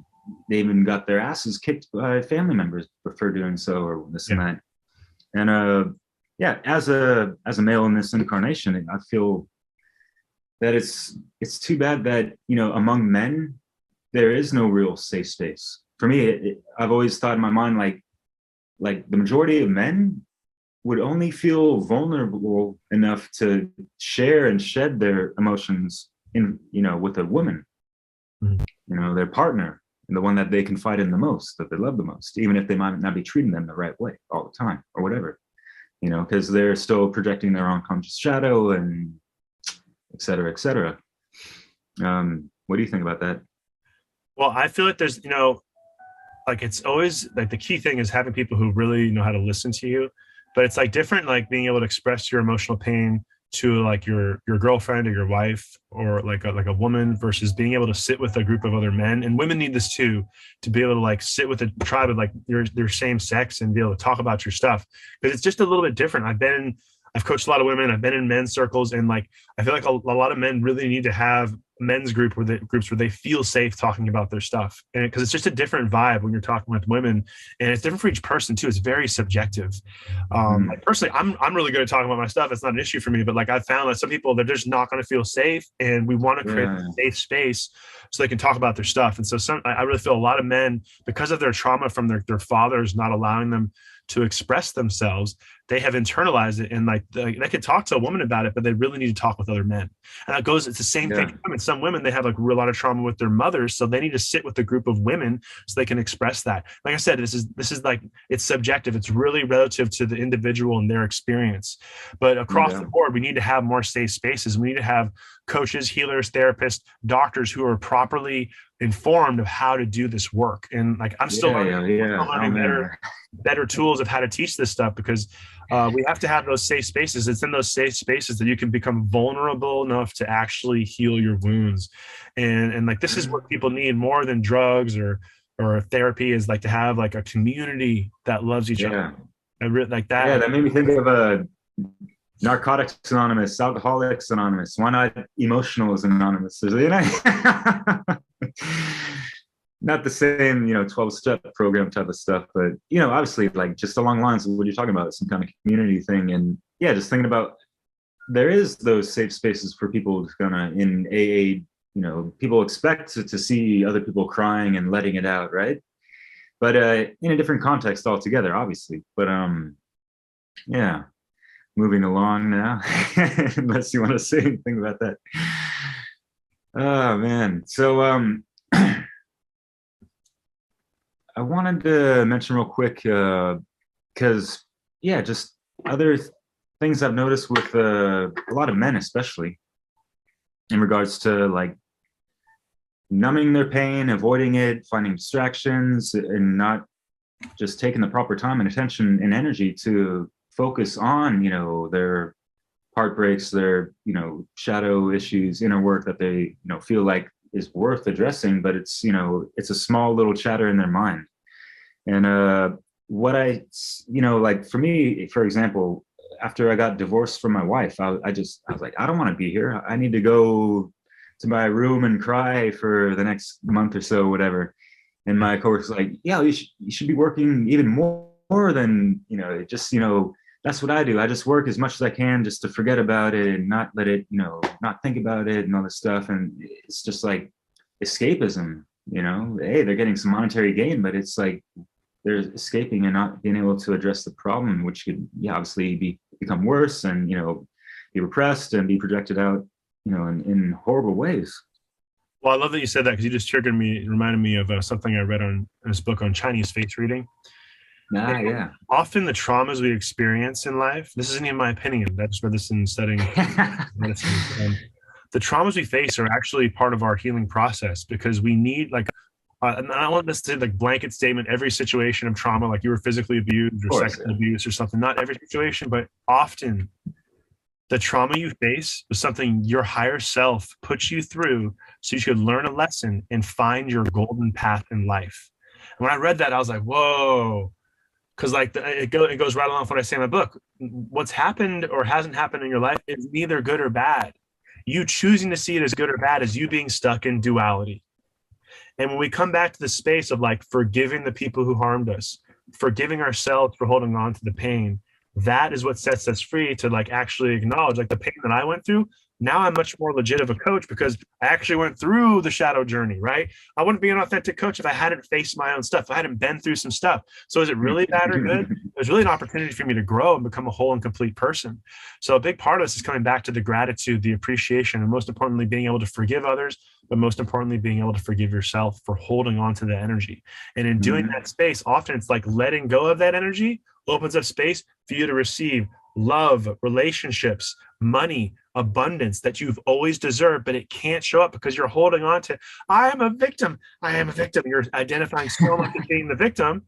they even got their asses kicked by family members for doing so, or this and that. And yeah, as a male in this incarnation, I feel that it's too bad that among men there is no real safe space. For me, I've always thought in my mind like the majority of men would only feel vulnerable enough to share and shed their emotions with a woman, their partner, and the one that they confide in the most, that they love the most, even if they might not be treating them the right way all the time or whatever, because they're still projecting their unconscious shadow and et cetera, et cetera. What do you think about that? Well, I feel like there's, like, it's always like the key thing is having people who really know how to listen to you, but it's like different, like being able to express your emotional pain to like your girlfriend or your wife or like a woman versus being able to sit with a group of other men. And women need this too, to be able to like sit with a tribe of like your same sex and be able to talk about your stuff, because it's just a little bit different. I've coached a lot of women. I've been in men's circles, and like I feel like a lot of men really need to have men's groups where they feel safe talking about their stuff, and because it's just a different vibe when you're talking with women, and it's different for each person too. It's very subjective. Like personally, I'm really good at talking about my stuff. It's not an issue for me, but like I've found that some people, they're just not going to feel safe, and we want to create a safe space so they can talk about their stuff. And so I really feel a lot of men, because of their trauma from their fathers not allowing them to express themselves, they have internalized it, and like they could talk to a woman about it, but they really need to talk with other men. And it's the same thing. I mean, some women, they have like a lot of trauma with their mothers, so they need to sit with a group of women so they can express that. Like I said, this is like, it's subjective. It's really relative to the individual and their experience. But across the board, we need to have more safe spaces. We need to have coaches, healers, therapists, doctors who are properly informed of how to do this work. And like I'm still learning better tools of how to teach this stuff, because we have to have those safe spaces. It's in those safe spaces that you can become vulnerable enough to actually heal your wounds. And like, this is what people need more than drugs or therapy, is like to have like a community that loves each other. Like that. Yeah, that made me think of Narcotics Anonymous, Alcoholics Anonymous. Why not Emotionals Anonymous? Not the same, 12-step program type of stuff, but, obviously, like, just along lines of what you're talking about, some kind of community thing. And yeah, just thinking about, there is those safe spaces for people in AA, people expect to see other people crying and letting it out, right? But in a different context altogether, obviously. But yeah, moving along now, unless you want to say anything about that. Oh, man. So I wanted to mention real quick, because, just other things I've noticed with a lot of men, especially in regards to like numbing their pain, avoiding it, finding distractions, and not just taking the proper time and attention and energy to focus on, their heartbreaks, their, shadow issues, inner work that they, feel like is worth addressing, but it's, it's a small little chatter in their mind. And what I, like for me, for example, after I got divorced from my wife, I was like, I don't want to be here. I need to go to my room and cry for the next month or so, whatever. And my coworker's like, yeah, you should be working even more than, just, that's what I do. I just work as much as I can just to forget about it and not let it, not think about it and all this stuff. And it's just like escapism, hey, they're getting some monetary gain, but it's like they're escaping and not being able to address the problem, which could obviously become worse and, be repressed and be projected out, in horrible ways. Well, I love that you said that, because you just reminded me of something I read in this book on Chinese face reading. Yeah. Often the traumas we experience in life, this isn't even my opinion, I just read this in studying medicine. The traumas we face are actually part of our healing process, because we need and I don't want this to be like blanket statement, every situation of trauma, like you were physically abused or sexual abuse or something, not every situation, but often the trauma you face was something your higher self puts you through so you could learn a lesson and find your golden path in life. And when I read that, I was like, whoa. Because it goes right along with what I say in my book. What's happened or hasn't happened in your life is neither good or bad. You choosing to see it as good or bad is you being stuck in duality. And when we come back to the space of like forgiving the people who harmed us, forgiving ourselves for holding on to the pain, that is what sets us free to like actually acknowledge like the pain that I went through. Now I'm much more legit of a coach because I actually went through the shadow journey, right? I wouldn't be an authentic coach if I hadn't faced my own stuff, if I hadn't been through some stuff. So is it really bad or good? There's really an opportunity for me to grow and become a whole and complete person. So a big part of this is coming back to the gratitude, the appreciation, and most importantly, being able to forgive others, but most importantly, being able to forgive yourself for holding on to the energy. And in doing that space, often it's like letting go of that energy opens up space for you to receive love, relationships, money, abundance that you've always deserved, but it can't show up because you're holding on to, I am a victim. I am a victim. You're identifying so much as being the victim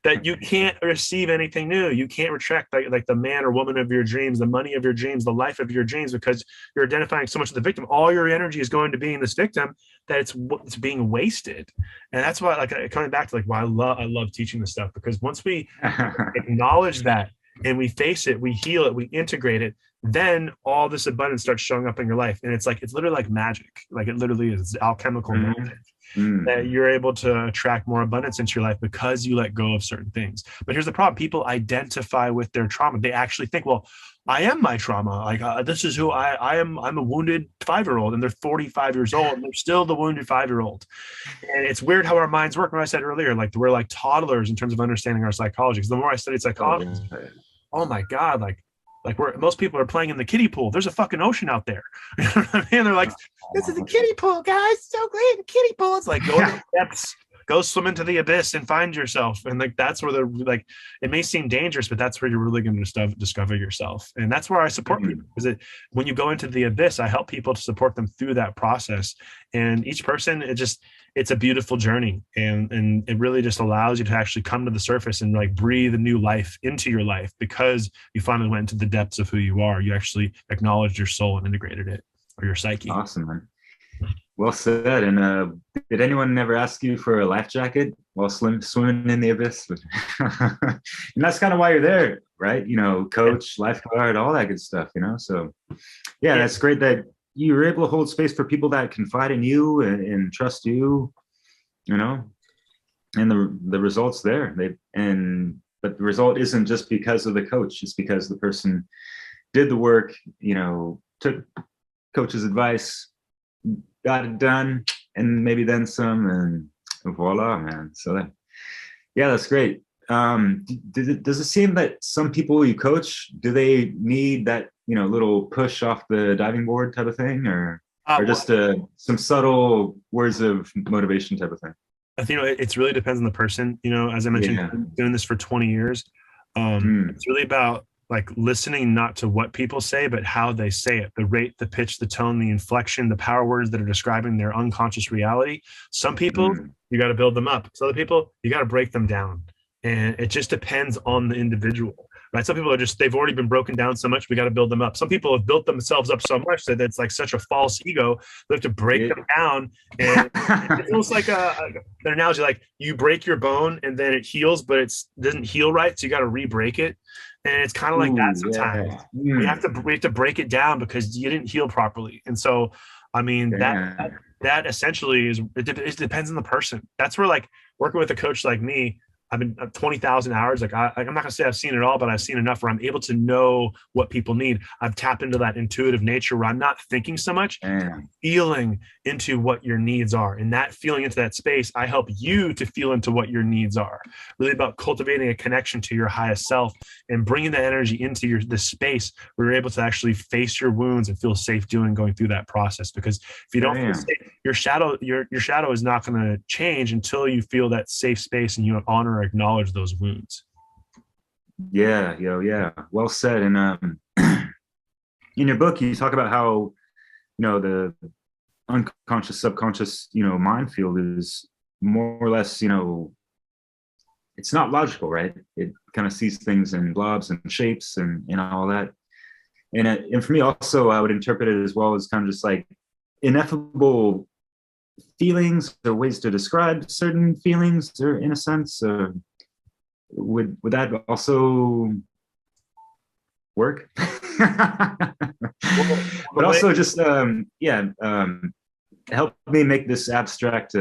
that you can't receive anything new. You can't attract like the man or woman of your dreams, the money of your dreams, the life of your dreams, because you're identifying so much as the victim. All your energy is going to being this victim that it's being wasted. And that's why, like, coming back to like why I love teaching this stuff, because once we acknowledge that and we face it, we heal it, we integrate it, then all this abundance starts showing up in your life. And it's literally like magic. Like it literally is alchemical magic. That you're able to attract more abundance into your life because you let go of certain things. But here's the problem. People identify with their trauma. They actually think, well, I am my trauma. Like this is who I am. I'm a wounded 5-year-old, and they're 45 years old and they're still the wounded 5-year-old. And it's weird how our minds work. When I said earlier, like we're like toddlers in terms of understanding our psychology. Because the more I studied psychology, oh my God, like most people are playing in the kiddie pool. There's a fucking ocean out there. You know what I mean? They're like, this is a kiddie pool, guys. So great, a kiddie pool. It's like, go to the depths, go swim into the abyss and find yourself. And like, that's where like, it may seem dangerous, but that's where you're really going to discover yourself. And that's where I support people, because when you go into the abyss, I help people to support them through that process. And each person, it's a beautiful journey. And it really just allows you to actually come to the surface and like breathe a new life into your life, because you finally went into the depths of who you are. You actually acknowledged your soul and integrated it, or your psyche. Awesome, man. Well said. And did anyone ever ask you for a life jacket while swimming in the abyss? And that's kind of why you're there, right? Coach, lifeguard, all that good stuff, So yeah, that's great that you were able to hold space for people that confide in you and trust you, and the results there. But the result isn't just because of the coach. It's because the person did the work, took coach's advice, got it done, and maybe then some, and voila, man. So that's great. Does it seem that some people you coach, do they need that, little push off the diving board type of thing, or just some subtle words of motivation type of thing? I think it's really depends on the person. As I mentioned, I've been doing this for 20 years. It's really about like listening not to what people say, but how they say it, the rate, the pitch, the tone, the inflection, the power words that are describing their unconscious reality. Some people, you got to build them up. So other people, you got to break them down. And it just depends on the individual. right? Some people are just, they've already been broken down so much, we got to build them up. Some people have built themselves up so much that it's like such a false ego, they have to break them down. And it's almost like an analogy, like you break your bone and then it heals, but it doesn't heal right, so you got to re-break it. And it's kind of like that sometimes. Yeah. We have to break it down because you didn't heal properly. And so, I mean, that essentially is, it depends on the person. That's where, like, working with a coach like me, I've been 20,000 hours. Like I'm not gonna say I've seen it all, but I've seen enough where I'm able to know what people need. I've tapped into that intuitive nature where I'm not thinking so much, feeling into what your needs are. And that feeling into that space, I help you to feel into what your needs are. Really about cultivating a connection to your highest self and bringing that energy into the space where you're able to actually face your wounds and feel safe going through that process. Because if you don't feel safe, your shadow is not going to change until you feel that safe space and you honor or acknowledge those wounds. Yeah. Well said. And in your book, you talk about how, the unconscious, subconscious, mind field is more or less, it's not logical, right? It kind of sees things in blobs and shapes and all that. And for me also, I would interpret it as well as kind of just like ineffable feelings or ways to describe certain feelings, or in a sense, would that also work? But also just help me make this abstract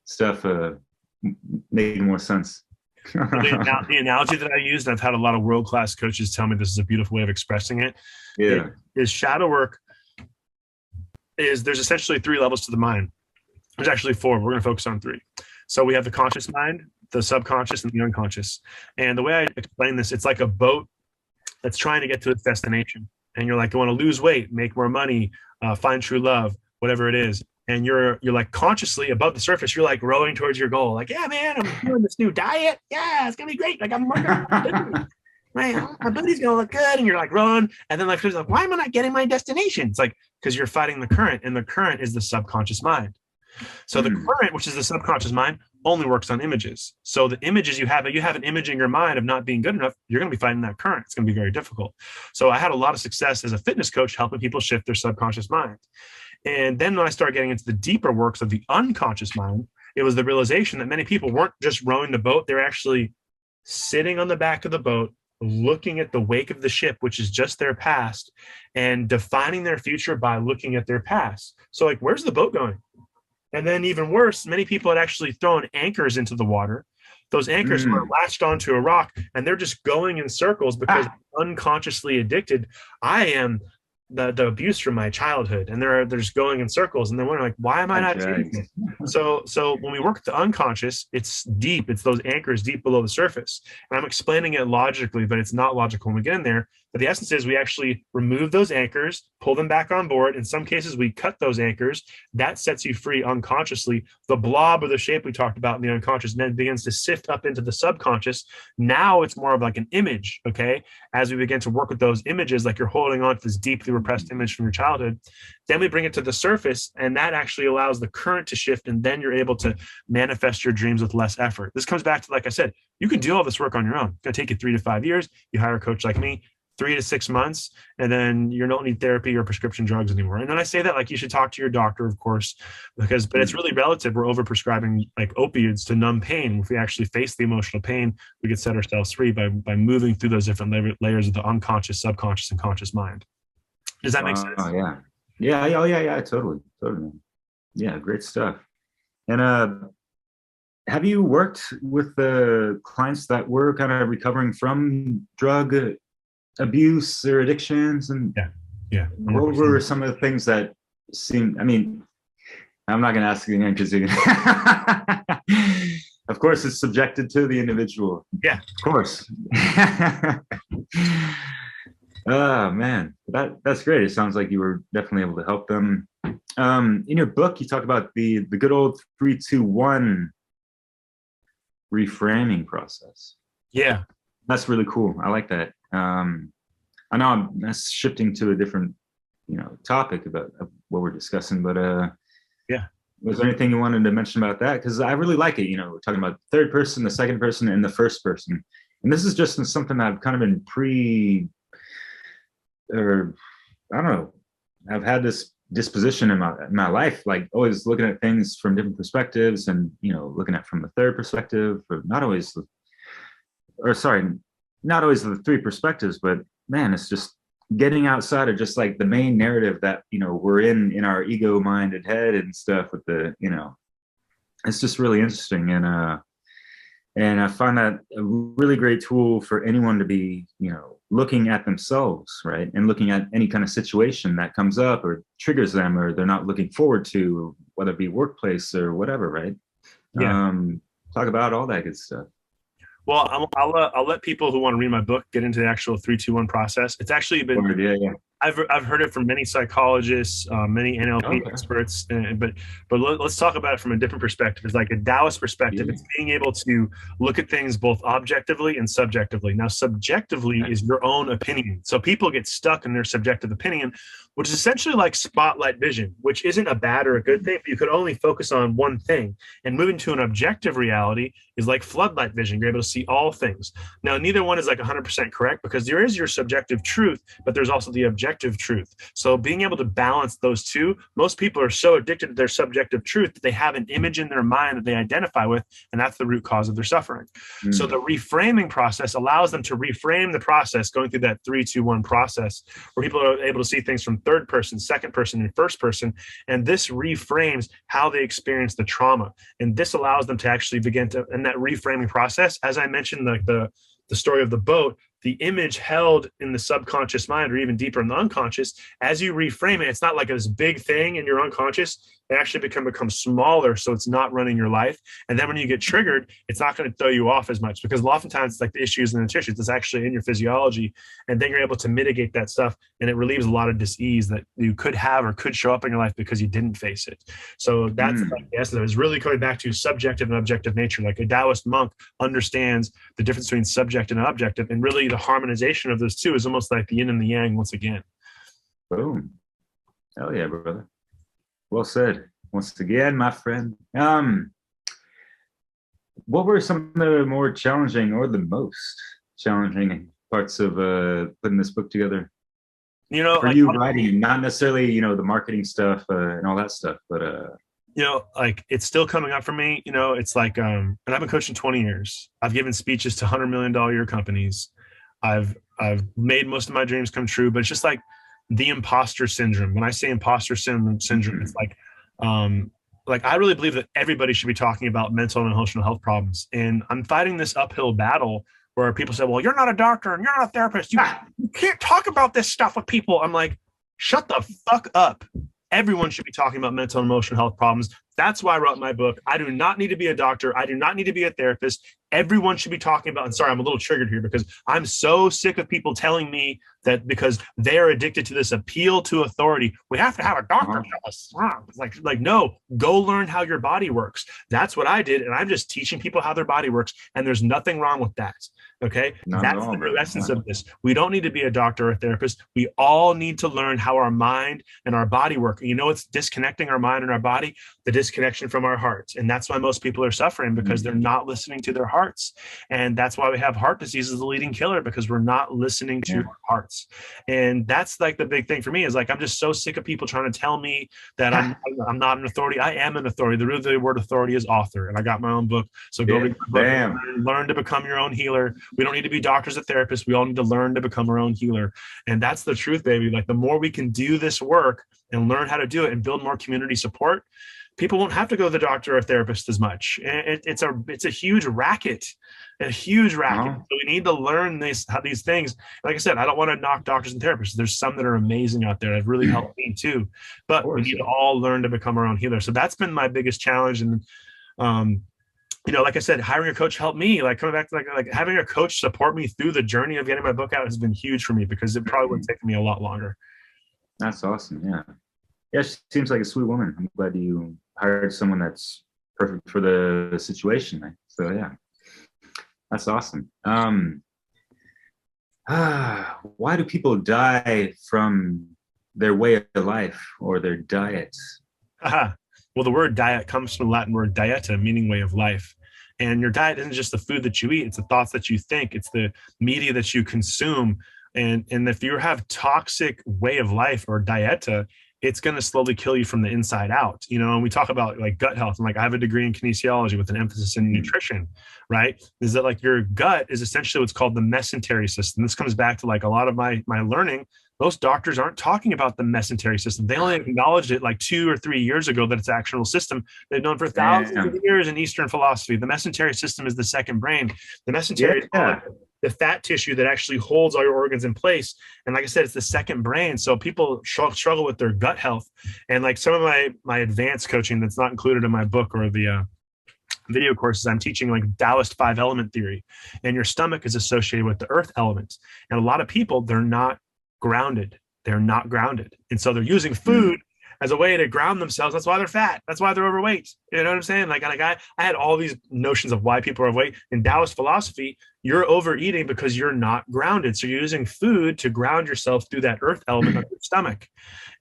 stuff make more sense. The analogy that I used, and I've had a lot of world-class coaches tell me this is a beautiful way of expressing it. Is shadow work there's essentially 3 levels to the mind. There's actually 4. We're going to focus on 3. So we have the conscious mind, the subconscious, and the unconscious. And the way I explain this, it's like a boat that's trying to get to its destination. And you're like, you want to lose weight, make more money, find true love, whatever it is. And you're like consciously above the surface, you're like rowing towards your goal. Like, yeah, man, I'm doing this new diet. Yeah, it's going to be great. Like, I'm working on my body's going to look good. And you're like rowing. And then like, why am I not getting my destination? It's like, because you're fighting the current, and the current is the subconscious mind. So the current, which is the subconscious mind, only works on images. So the images you have an image in your mind of not being good enough, you're going to be fighting that current. It's going to be very difficult. So I had a lot of success as a fitness coach helping people shift their subconscious mind. And then when I started getting into the deeper works of the unconscious mind, it was the realization that many people weren't just rowing the boat. They're actually sitting on the back of the boat, looking at the wake of the ship, which is just their past, and defining their future by looking at their past. So like, where's the boat going? And then even worse, many people had actually thrown anchors into the water. Those anchors were latched onto a rock, and they're just going in circles because unconsciously addicted. I am the abuse from my childhood, and they're just going in circles, and they're wondering, like, why am I not doing this? So when we work with the unconscious, it's deep. It's those anchors deep below the surface. And I'm explaining it logically, but it's not logical when we get in there. But the essence is we actually remove those anchors, pull them back on board. In some cases, we cut those anchors. That sets you free unconsciously. The blob or the shape we talked about in the unconscious then begins to sift up into the subconscious. Now it's more of like an image, okay? As we begin to work with those images, like you're holding on to this deeply repressed image from your childhood, then we bring it to the surface, and that actually allows the current to shift, and then you're able to manifest your dreams with less effort. This comes back to, like I said, you can do all this work on your own. It's going to take you 3 to 5 years. You hire a coach like me, 3 to 6 months, and then you don't need therapy or prescription drugs anymore. And then I say that, like, you should talk to your doctor, of course, but it's really relative. We're overprescribing like opioids to numb pain. If we actually face the emotional pain, we could set ourselves free by moving through those different layers of the unconscious, subconscious, and conscious mind. Does that make sense? Yeah, totally. Yeah, great stuff. And have you worked with the clients that were kind of recovering from drug abuse or addictions? And yeah. What were some of the things that seemed, I mean, I'm not going to ask you again because of course it's subjected to the individual. Yeah, of course. Oh man, that's great. It sounds like you were definitely able to help them. In your book, you talk about the good old 3-2-1 reframing process. Yeah, that's really cool. I like that. I know I'm shifting to a different, topic about what we're discussing, but yeah. Was there anything you wanted to mention about that? Because I really like it. We're talking about the third person, the second person, and the first person. and this is just something that I've kind of been or I don't know, I've had this disposition in my life, like always looking at things from different perspectives, and looking at from the third perspective, or not always, or sorry, not always the three perspectives, but man, it's just getting outside of just like the main narrative that we're in our ego-minded head and stuff with the it's just really interesting. And I find that a really great tool for anyone to be, looking at themselves, right? And looking at any kind of situation that comes up or triggers them, or they're not looking forward to, whether it be workplace or whatever, right? Yeah. Talk about all that good stuff. Well, I'll let people who want to read my book get into the actual 3-2-1 process. It's actually been, yeah. I've heard it from many psychologists, many NLP experts, but let's talk about it from a different perspective. It's like a Taoist perspective. Yeah. It's being able to look at things both objectively and subjectively. Now, subjectively is your own opinion. So people get stuck in their subjective opinion, which is essentially like spotlight vision, which isn't a bad or a good thing, but you could only focus on one thing. And moving to an objective reality is like floodlight vision. You're able to see all things. Now, neither one is like 100% correct, because there is your subjective truth, but there's also the objective truth. So being able to balance those two, most people are so addicted to their subjective truth that they have an image in their mind that they identify with, and that's the root cause of their suffering. So the reframing process allows them to reframe the process, going through that 3-2-1 process, where people are able to see things from third person, second person, and first person. And this reframes how they experience the trauma. And this allows them to actually begin to, in that reframing process, as I mentioned, like the story of the boat, the image held in the subconscious mind, or even deeper in the unconscious, as you reframe it, it's not like this big thing in your unconscious. It actually becomes smaller, so it's not running your life. And then when you get triggered, it's not going to throw you off as much, because oftentimes it's like the issues in the tissues. It's actually in your physiology, and then you're able to mitigate that stuff, and it relieves a lot of dis-ease that you could have or could show up in your life because you didn't face it. So that's like the essence. It's really coming back to subjective and objective nature. Like a Taoist monk understands the difference between subjective and objective, and really the harmonization of those two is almost like the yin and the yang once again. Boom. Hell yeah, brother. Well said. Once again, my friend. What were some of the more challenging, or the most challenging parts of putting this book together? For like, you writing, not necessarily, the marketing stuff and all that stuff, but like it's still coming up for me. It's like, and I've been coaching 20 years. I've given speeches to $100 million a year companies. I've made most of my dreams come true, but it's just like the imposter syndrome. When I say imposter syndrome, it's like I really believe that everybody should be talking about mental and emotional health problems. And I'm fighting this uphill battle where people say, well, you're not a doctor and you're not a therapist. You can't talk about this stuff with people. I'm like, shut the fuck up. Everyone should be talking about mental and emotional health problems. That's why I wrote my book. I do not need to be a doctor. I do not need to be a therapist. Everyone should be talking about, and sorry, I'm a little triggered here because I'm so sick of people telling me that because they're addicted to this appeal to authority, we have to have a doctor tell us. Like, no, go learn how your body works. That's what I did. And I'm just teaching people how their body works. And there's nothing wrong with that. Okay. That's the real essence of this. We don't need to be a doctor or a therapist. We all need to learn how our mind and our body work. And it's disconnecting our mind and our body, the disconnection from our hearts. And that's why most people are suffering, because they're not listening to their hearts. And that's why we have heart disease as the leading killer, because we're not listening to our hearts. And that's like the big thing for me, is like, I'm just so sick of people trying to tell me that I'm not an authority. I am an authority. The root of the word authority is author. And I got my own book. So go read my book. Learn to become your own healer. We don't need to be doctors or therapists. We all need to learn to become our own healer. And that's the truth, baby. Like the more we can do this work and learn how to do it and build more community support, people won't have to go to the doctor or therapist as much. It's a huge racket, So we need to learn how these things. Like I said, I don't want to knock doctors and therapists. There's some that are amazing out there that have really helped me too. But we need to all learn to become our own healer. So that's been my biggest challenge. And like I said, hiring a coach helped me. Like coming back to like having a coach support me through the journey of getting my book out has been huge for me, because it probably would take me a lot longer. That's awesome. Yeah, she seems like a sweet woman. I'm glad you hired someone that's perfect for the situation. So yeah, that's awesome. Why do people die from their way of life or their diets? Well, the word diet comes from the Latin word dieta, meaning way of life. And your diet isn't just the food that you eat, it's the thoughts that you think, it's the media that you consume. And if you have toxic way of life or dieta, it's going to slowly kill you from the inside out. And we talk about like gut health, and like I have a degree in kinesiology with an emphasis in nutrition, right? Is that like your gut is essentially what's called the mesentery system. This comes back to like a lot of my learning. Most doctors aren't talking about the mesentery system. They only acknowledged it like 2 or 3 years ago that it's an actual system they've known for thousands of years in Eastern philosophy. The mesentery system is the second brain. The mesentery is the fat tissue that actually holds all your organs in place. And like I said, it's the second brain. So people struggle with their gut health. And like some of my advanced coaching that's not included in my book or the video courses, I'm teaching like Taoist 5-element theory. And your stomach is associated with the earth element. And a lot of people, they're not grounded. They're not grounded. And so they're using food as a way to ground themselves. That's why they're fat. That's why they're overweight. You know what I'm saying? Like I had all these notions of why people are overweight. In Taoist philosophy, you're overeating because you're not grounded. So you're using food to ground yourself through that earth element of your stomach.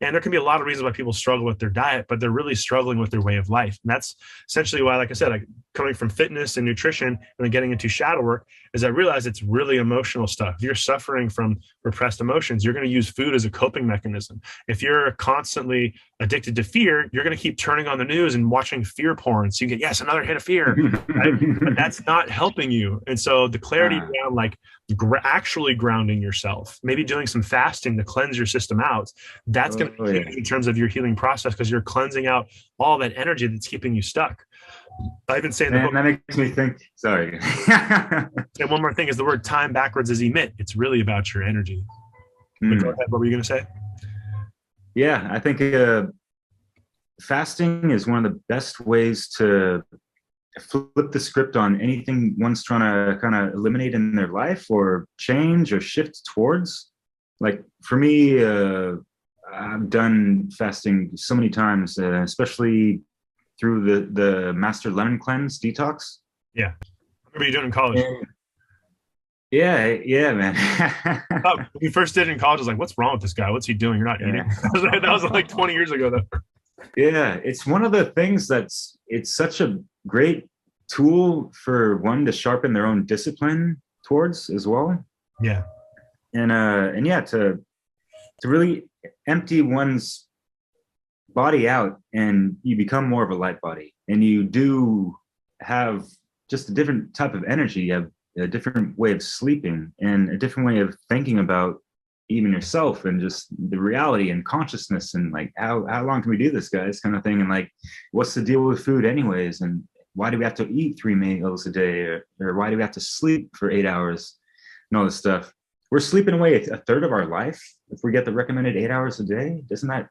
And there can be a lot of reasons why people struggle with their diet, but they're really struggling with their way of life. And that's essentially why, like I said, coming from fitness and nutrition and then getting into shadow work, is I realize it's really emotional stuff. If you're suffering from repressed emotions, you're going to use food as a coping mechanism. If you're constantly addicted to fear, you're going to keep turning on the news and watching fear porn. So you get, yes, another hit of fear, right? But that's not helping you. And so the clarity around like actually grounding yourself, maybe doing some fasting to cleanse your system out, that's going to be huge in terms of your healing process, because you're cleansing out all that energy that's keeping you stuck. I even say in the book, that makes me think, sorry. And one more thing is the word time backwards is emit. It's really about your energy. But go ahead, what were you going to say? Yeah, I think fasting is one of the best ways to flip the script on anything one's trying to kind of eliminate in their life or change or shift towards. Like for me, I've done fasting so many times, especially through the Master Lemon Cleanse detox. Yeah. I remember you doing it in college. Yeah, man. When you first did it in college, I was like, what's wrong with this guy? What's he doing? You're not eating. That was like 20 years ago, though. Yeah, it's one of the things it's such a great tool for one to sharpen their own discipline towards as well. Yeah. And yeah, to really empty one's body out, and you become more of a light body, and you do have just a different type of energy. You have a different way of sleeping and a different way of thinking about even yourself and just the reality and consciousness, and like how long can we do this, guys, kind of thing. And like, what's the deal with food anyways? And why do we have to eat 3 meals a day? Or why do we have to sleep for 8 hours and all this stuff? We're sleeping away a third of our life if we get the recommended 8 hours a day. Doesn't that,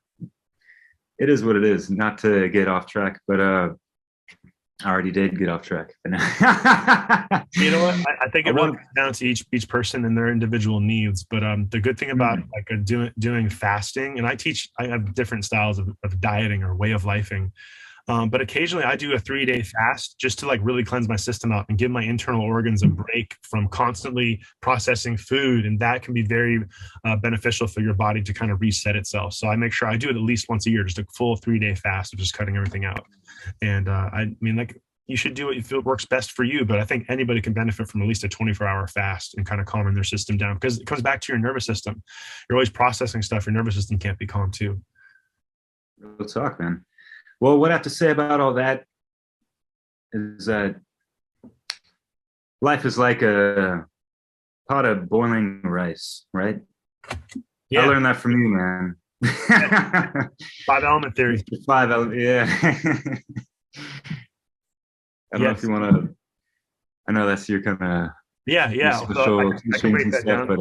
it is what it is, not to get off track, but I already did get off track. You know what? I think it comes down to each person and their individual needs. But the good thing about like doing fasting, and I have different styles of dieting or way of lifing. But occasionally I do a 3-day fast just to like really cleanse my system out and give my internal organs a break from constantly processing food. And that can be very beneficial for your body to kind of reset itself. So I make sure I do it at least once a year, just a full 3-day fast of just cutting everything out. And I mean, like, you should do what you feel works best for you. But I think anybody can benefit from at least a 24-hour fast and kind of calming their system down, because it comes back to your nervous system. You're always processing stuff. Your nervous system can't be calm too. Real talk, man. Well, what I have to say about all that is that life is like a pot of boiling rice, right? Yeah. I learned that from you, man. 5-element theory. 5-element, yeah. I don't know if you want to. I know that's your kind of yeah. Special I can break that down. But,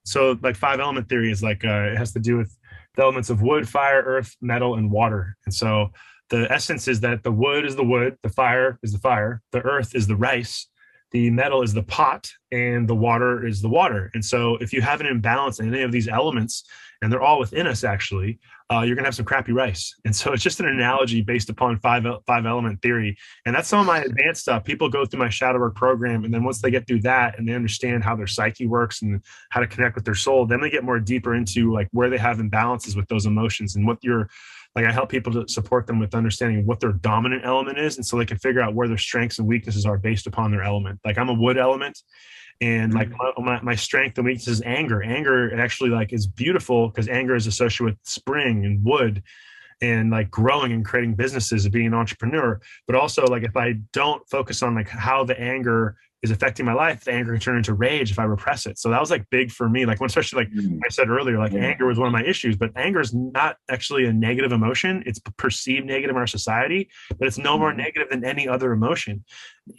so, like 5-element theory is like it has to do with the elements of wood, fire, earth, metal, and water. And so the essence is that the wood is the wood, the fire is the fire, the earth is the rice, the metal is the pot, and the water is the water. And so if you have an imbalance in any of these elements, and they're all within us actually, you're going to have some crappy rice. And so it's just an analogy based upon 5-element theory. And that's some of my advanced stuff. People go through my shadow work program, and then once they get through that and they understand how their psyche works and how to connect with their soul, then they get more deeper into like where they have imbalances with those emotions and what Like I help people to support them with understanding what their dominant element is, and so they can figure out where their strengths and weaknesses are based upon their element. Like I'm a wood element, and like my strength and weakness is anger. Anger actually like is beautiful because anger is associated with spring and wood and like growing and creating businesses and being an entrepreneur. But also like if I don't focus on like how the anger is affecting my life, the anger can turn into rage if I repress it. So that was like big for me. Like when, especially like I said earlier, like anger was one of my issues, but anger is not actually a negative emotion. It's perceived negative in our society, but it's no more negative than any other emotion.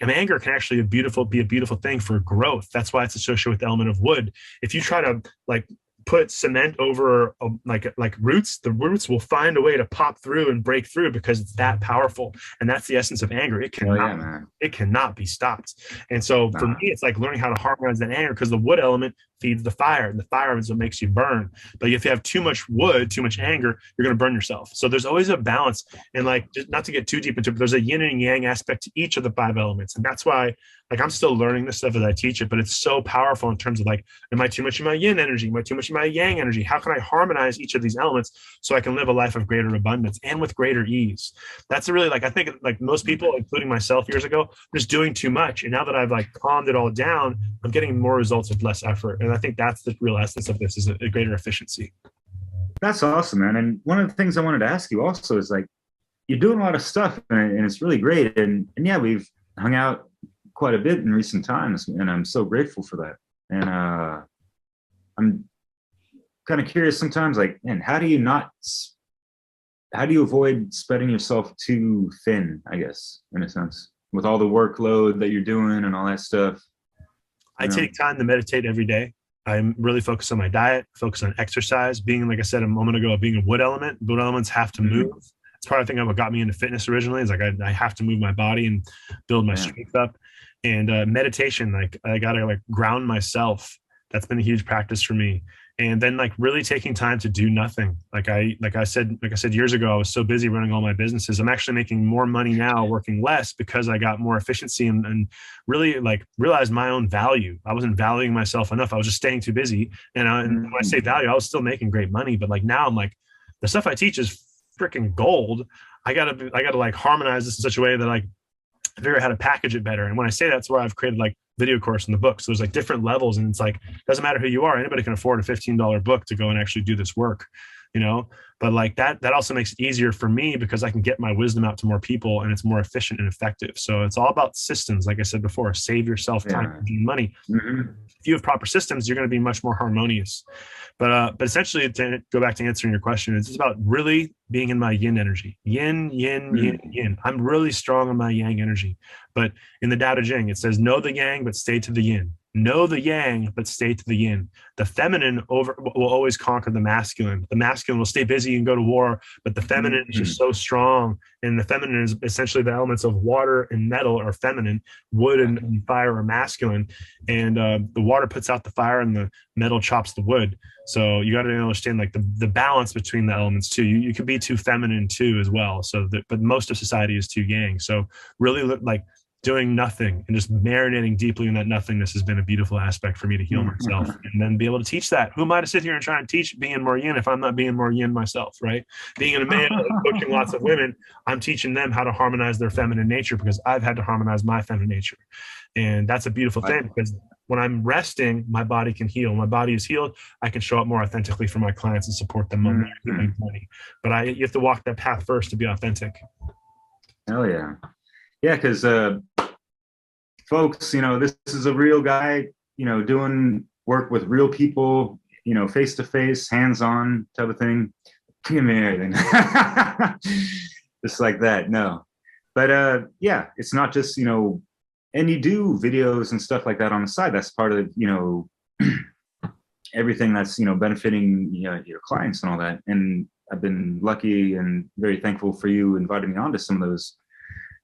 And anger can actually be a beautiful thing for growth. That's why it's associated with the element of wood. If you try to like put cement over like roots, the roots will find a way to pop through and break through because it's that powerful. And that's the essence of anger. It cannot be stopped. And so for me, it's like learning how to harmonize that anger, because the wood element feeds the fire, and the fire is what makes you burn. But if you have too much wood, too much anger, you're going to burn yourself. So there's always a balance. And like, just not to get too deep into it, but there's a yin and yang aspect to each of the 5 elements. And that's why like I'm still learning this stuff as I teach it, but it's so powerful in terms of like, am I too much in my yin energy? Am I too much in my yang energy? How can I harmonize each of these elements so I can live a life of greater abundance and with greater ease? That's really like, I think like most people, including myself years ago, just doing too much. And now that I've like calmed it all down, I'm getting more results with less effort. And I think that's the real essence of this, is a greater efficiency. That's awesome, man. And one of the things I wanted to ask you also is like, you're doing a lot of stuff and it's really great. And yeah, we've hung out quite a bit in recent times, and I'm so grateful for that. And I'm kind of curious sometimes, like, man, how do you avoid spreading yourself too thin, I guess, in a sense, with all the workload that you're doing and all that stuff? I take time to meditate every day. I'm really focused on my diet, focus on exercise. Being, like I said a moment ago, being a wood element, wood elements have to move. It's part of the thing that got me into fitness originally, is like I have to move my body and build my strength up. And meditation, like I gotta like ground myself. That's been a huge practice for me. And then like really taking time to do nothing. Like I said years ago, I was so busy running all my businesses. I'm actually making more money now working less because I got more efficiency and really like realized my own value. I wasn't valuing myself enough. I was just staying too busy. And when I say value, I was still making great money, but like now I'm like, the stuff I teach is freaking gold. I gotta like harmonize this in such a way that like I figure out how to package it better. And when I say that's where I've created like video course in the book. So there's like different levels, and it's like, doesn't matter who you are. Anybody can afford a $15 book to go and actually do this work, you know? But like that also makes it easier for me because I can get my wisdom out to more people and it's more efficient and effective. So it's all about systems. Like I said before, save yourself time and money. If you have proper systems, you're going to be much more harmonious. But essentially, to go back to answering your question, it's just about really being in my yin energy. Yin, yin, yin, yin. I'm really strong in my yang energy. But in the Tao Te Ching, it says, know the yang, but stay to the yin. Know the yang, but stay to the yin. The feminine will always conquer the masculine. The masculine will stay busy and go to war, but the feminine is just so strong. And the feminine is essentially the elements of water and metal are feminine, wood and fire are masculine. And the water puts out the fire and the metal chops the wood. So you got to understand like the balance between the elements too. You could be too feminine too as well. So but most of society is too yang. So really like doing nothing and just marinating deeply in that nothingness has been a beautiful aspect for me to heal myself and then be able to teach that. Who am I to sit here and try and teach being more yin if I'm not being more yin myself, right? Being a man coaching lots of women, I'm teaching them how to harmonize their feminine nature because I've had to harmonize my feminine nature. And that's a beautiful thing because when I'm resting, my body can heal. My body is healed. I can show up more authentically for my clients and support them on their money. But you have to walk that path first to be authentic. Hell yeah. Yeah, because folks, you know, this is a real guy, you know, doing work with real people, you know, face to face, hands on type of thing. Give me everything. Just like that. No. But yeah, it's not just, you know, and you do videos and stuff like that on the side. That's part of, you know, everything that's, you know, benefiting your clients and all that. And I've been lucky and very thankful for you inviting me on to some of those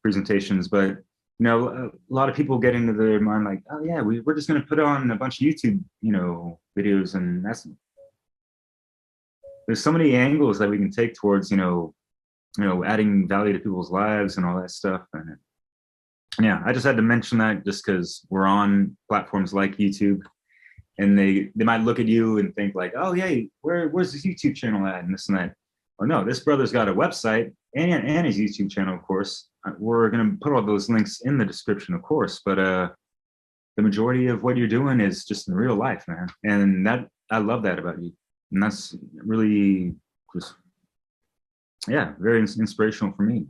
presentations. But you know, a lot of people get into their mind like, oh yeah, we're just going to put on a bunch of YouTube, you know, videos, and there's so many angles that we can take towards, you know, adding value to people's lives and all that stuff. And yeah, I just had to mention that just because we're on platforms like YouTube, and they might look at you and think like, oh yeah, where's this YouTube channel at and this and that. oh no, this brother's got a website and his YouTube channel, of course. We're going to put all those links in the description, of course. But the majority of what you're doing is just in real life, man. And that, I love that about you. And that's really just, yeah, very inspirational for me.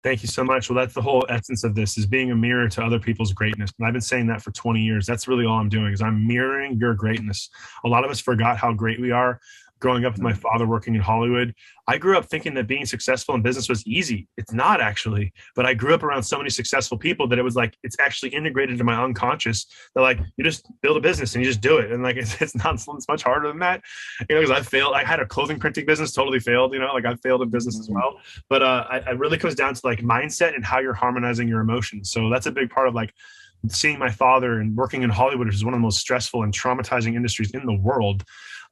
Thank you so much. Well, that's the whole essence of this, is being a mirror to other people's greatness. And I've been saying that for 20 years. That's really all I'm doing, is I'm mirroring your greatness. A lot of us forgot how great we are. Growing up with my father working in Hollywood, I grew up thinking that being successful in business was easy. It's not, actually. But I grew up around so many successful people that it was like, it's actually integrated into my unconscious. They're like, you just build a business and you just do it. And like, it's not, it's much harder than that, you know, because I failed. I had a clothing printing business, totally failed, you know, like I failed in business as well. But it really comes down to like mindset and how you're harmonizing your emotions. So that's a big part of like seeing my father and working in Hollywood, which is one of the most stressful and traumatizing industries in the world.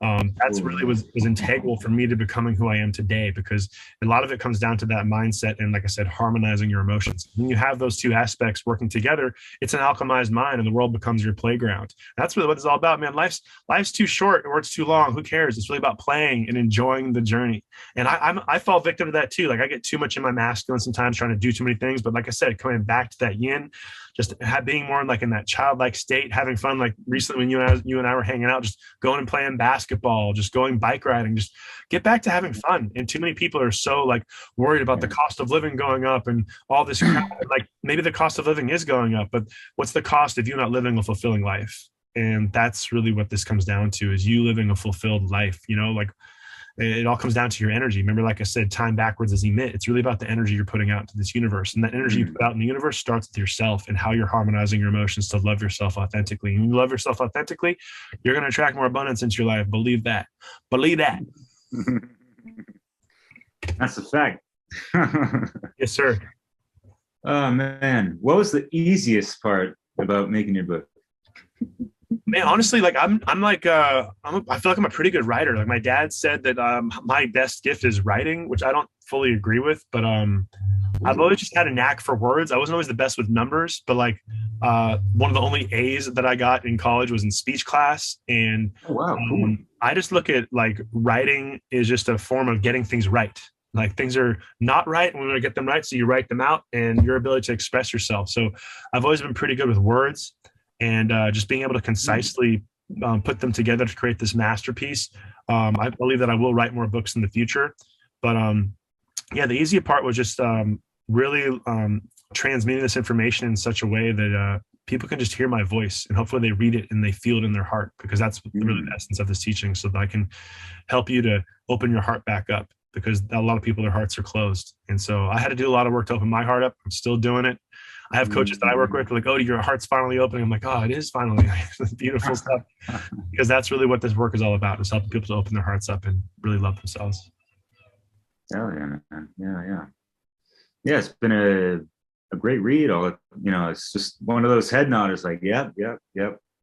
That's really was integral for me to becoming who I am today, because a lot of it comes down to that mindset and, like I said, harmonizing your emotions. When you have those two aspects working together, it's an alchemized mind and the world becomes your playground. That's really what it's all about, man. Life's too short or it's too long. Who cares? It's really about playing and enjoying the journey. And I fall victim to that too. Like I get too much in my masculine sometimes, trying to do too many things. But like I said, coming back to that yin, just being more like in that childlike state, having fun. Like recently when you and I were hanging out, just going and playing basketball, just going bike riding, just get back to having fun. And too many people are so like worried about the cost of living going up and all this crap. Like maybe the cost of living is going up, but what's the cost of you not living a fulfilling life? And that's really what this comes down to, is you living a fulfilled life. You know, like it all comes down to your energy. Remember, like I said, time backwards is emit. It's really about the energy you're putting out into this universe. And that energy you put out in the universe starts with yourself and how you're harmonizing your emotions to love yourself authentically. And when you love yourself authentically, you're going to attract more abundance into your life. Believe that. Believe that. That's a fact. Yes, sir. Oh, man. What was the easiest part about making your book? Man, honestly, like I feel like I'm a pretty good writer. Like my dad said that my best gift is writing, which I don't fully agree with, but I've always just had a knack for words. I wasn't always the best with numbers, but like one of the only A's that I got in college was in speech class. And cool. I just look at like writing is just a form of getting things right. Like things are not right, and we want to get them right, so you write them out, and your ability to express yourself. So I've always been pretty good with words. And just being able to concisely put them together to create this masterpiece. I believe that I will write more books in the future. But yeah, the easier part was just really transmitting this information in such a way that people can just hear my voice, and hopefully they read it and they feel it in their heart, because that's really the essence of this teaching, so that I can help you to open your heart back up, because a lot of people, their hearts are closed. And so I had to do a lot of work to open my heart up. I'm still doing it. I have coaches that I work with, like, Odie, your heart's finally opening. I'm like, oh, it is finally. It's beautiful stuff. Because that's really what this work is all about, is helping people to open their hearts up and really love themselves. Oh, yeah, man. Yeah. Yeah, it's been a great read. All, you know, it's just one of those head nodders, like, yep.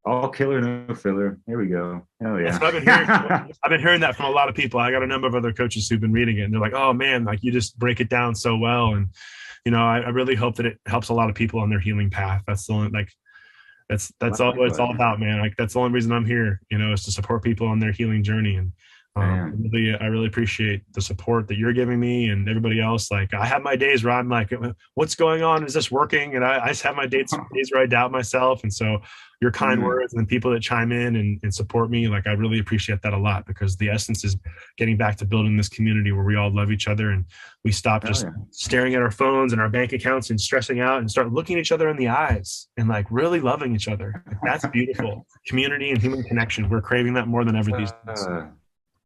All killer, no filler. Here we go. Hell yeah. I've been hearing that from a lot of people. I got a number of other coaches who've been reading it, and they're like, oh man, like you just break it down so well. And you know, I really hope that it helps a lot of people on their healing path. That's the only, like, that's all what it's all about, man. Like that's the only reason I'm here, you know, is to support people on their healing journey. And I really appreciate the support that you're giving me and everybody else. Like I have my days where I'm like, what's going on? Is this working? And I just have my days where I doubt myself. And so your kind words and people that chime in and support me, like I really appreciate that a lot, because the essence is getting back to building this community where we all love each other and we stop staring at our phones and our bank accounts and stressing out, and start looking each other in the eyes and like really loving each other. Like, that's beautiful. Community and human connection. We're craving that more than ever these days.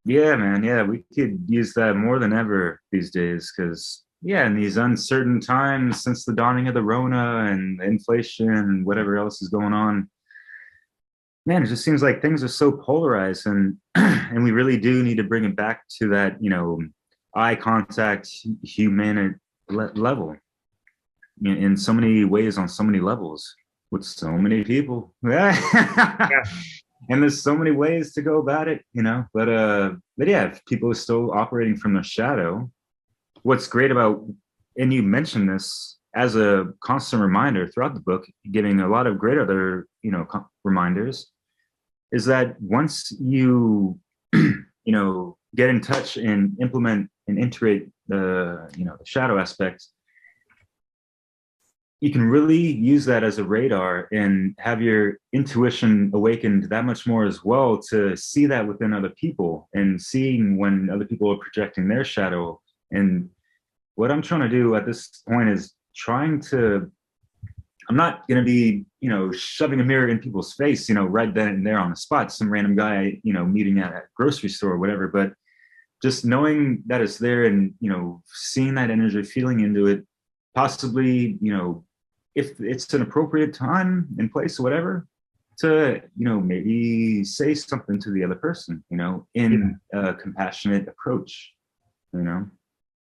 Yeah, man. Yeah, we could use that more than ever these days, because in these uncertain times since the dawning of the Rona and inflation and whatever else is going on, man, it just seems like things are so polarized, and and we really do need to bring it back to that, you know, eye contact, human level in so many ways, on so many levels, with so many people. And there's so many ways to go about it, you know, but yeah, if people are still operating from the shadow, what's great about, and you mentioned this as a constant reminder throughout the book, giving a lot of great other, you know, reminders, is that once you, you know, get in touch and implement and integrate the, you know, the shadow aspect, you can really use that as a radar and have your intuition awakened that much more as well, to see that within other people and seeing when other people are projecting their shadow. And what I'm trying to do at this point is trying to, I'm not going to be, you know, shoving a mirror in people's face, you know, right then and there on the spot, some random guy, you know, meeting at a grocery store or whatever, but just knowing that it's there and, you know, seeing that energy, feeling into it, possibly, you know, if it's an appropriate time and place or whatever, to, you know, maybe say something to the other person, you know, in a compassionate approach, you know?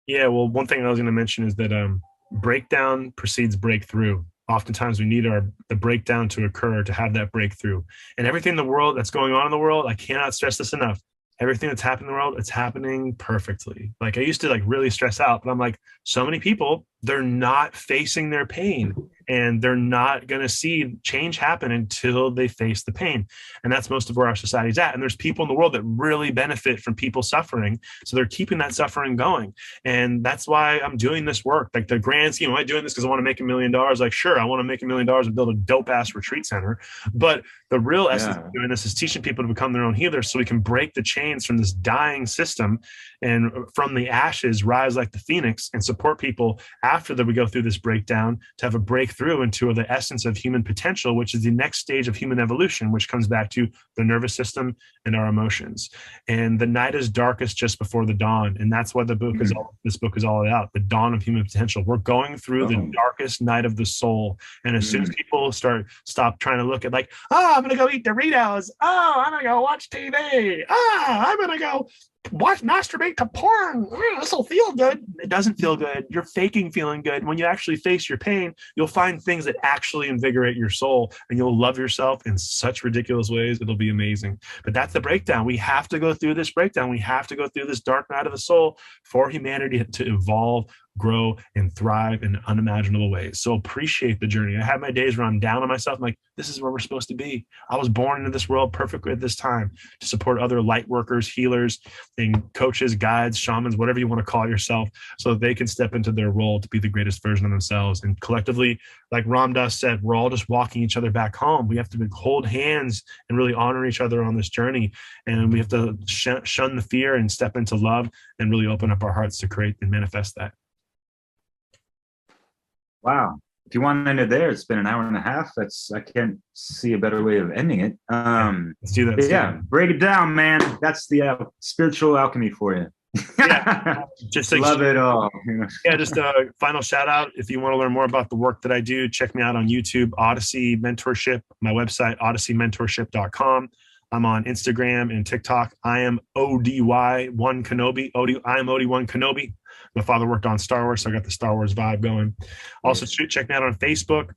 Yeah. Well, one thing I was going to mention is that breakdown precedes breakthrough. Oftentimes we need the breakdown to occur to have that breakthrough. And everything in the world that's going on in the world, I cannot stress this enough. Everything that's happening in the world, it's happening perfectly. Like I used to like really stress out, but I'm like, so many people, they're not facing their pain and they're not going to see change happen until they face the pain. And that's most of where our society's at. And there's people in the world that really benefit from people suffering. So they're keeping that suffering going. And that's why I'm doing this work. Like the grand scheme, am I doing this because I want to make $1 million? Like, sure, I want to make $1 million and build a dope ass retreat center. But the real essence of doing this is teaching people to become their own healers so we can break the chains from this dying system and from the ashes rise like the phoenix and support people after that we go through this breakdown to have a breakthrough into the essence of human potential, which is the next stage of human evolution, which comes back to the nervous system and our emotions. And the night is darkest just before the dawn. And that's what this book is all about, the dawn of human potential. We're going through the darkest night of the soul. And as soon as people stop trying to look at like, oh, I'm going to go eat Doritos. Oh, I'm going to go watch TV. Oh, I'm going to go masturbate to porn. This will feel good. It doesn't feel good. You're faking feeling good. When you actually face your pain, you'll find things that actually invigorate your soul and you'll love yourself in such ridiculous ways. It'll be amazing. But that's the breakdown. We have to go through this breakdown. We have to go through this dark night of the soul for humanity to evolve, grow, and thrive in unimaginable ways. So appreciate the journey. I have my days where I'm down on myself. I'm like, this is where we're supposed to be. I was born into this world perfectly at this time to support other light workers, healers, and coaches, guides, shamans, whatever you want to call yourself, so that they can step into their role to be the greatest version of themselves. And collectively, like Ram Dass said, we're all just walking each other back home. We have to hold hands and really honor each other on this journey. And we have to shun the fear and step into love and really open up our hearts to create and manifest that. Wow. If you want to end it there, it's been an hour and a half. I can't see a better way of ending it. Let's do that. Yeah, break it down, man. That's the spiritual alchemy for you. Yeah, just love it all. Yeah, just a final shout out. If you want to learn more about the work that I do, check me out on YouTube, Odyssey Mentorship, my website, odysseymentorship.com. I'm on Instagram and TikTok. I am ODY1 Kenobi. I am OD1 Kenobi. My father worked on Star Wars, so I got the Star Wars vibe going. Also, check me out on Facebook.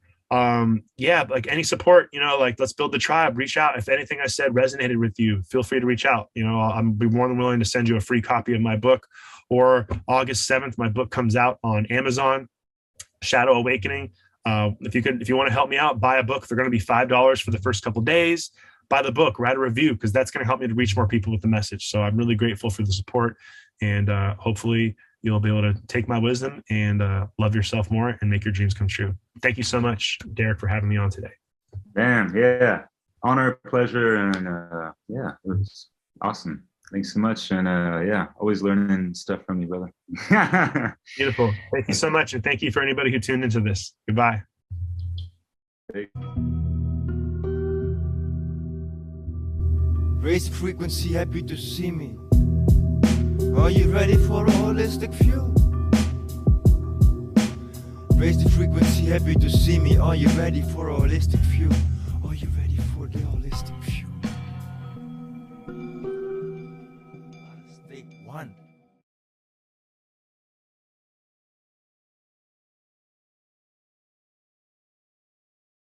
Yeah, like any support, you know, like let's build the tribe. Reach out. If anything I said resonated with you, feel free to reach out. You know, I'm be more than willing to send you a free copy of my book. Or August 7th, my book comes out on Amazon, Shadow Awakening. If you want to help me out, buy a book. They're going to be $5 for the first couple of days. Buy the book, write a review, because that's going to help me to reach more people with the message. So I'm really grateful for the support, and hopefully you'll be able to take my wisdom and love yourself more and make your dreams come true. Thank you so much, Derek, for having me on today. Damn, yeah. Honor, pleasure, and yeah, it was awesome. Thanks so much. And yeah, always learning stuff from you, brother. Beautiful. Thank you so much. And thank you for anybody who tuned into this. Goodbye. Raise the frequency, happy to see me. Are you ready for a holistic view? Raise the frequency, happy to see me. Are you ready for a holistic view?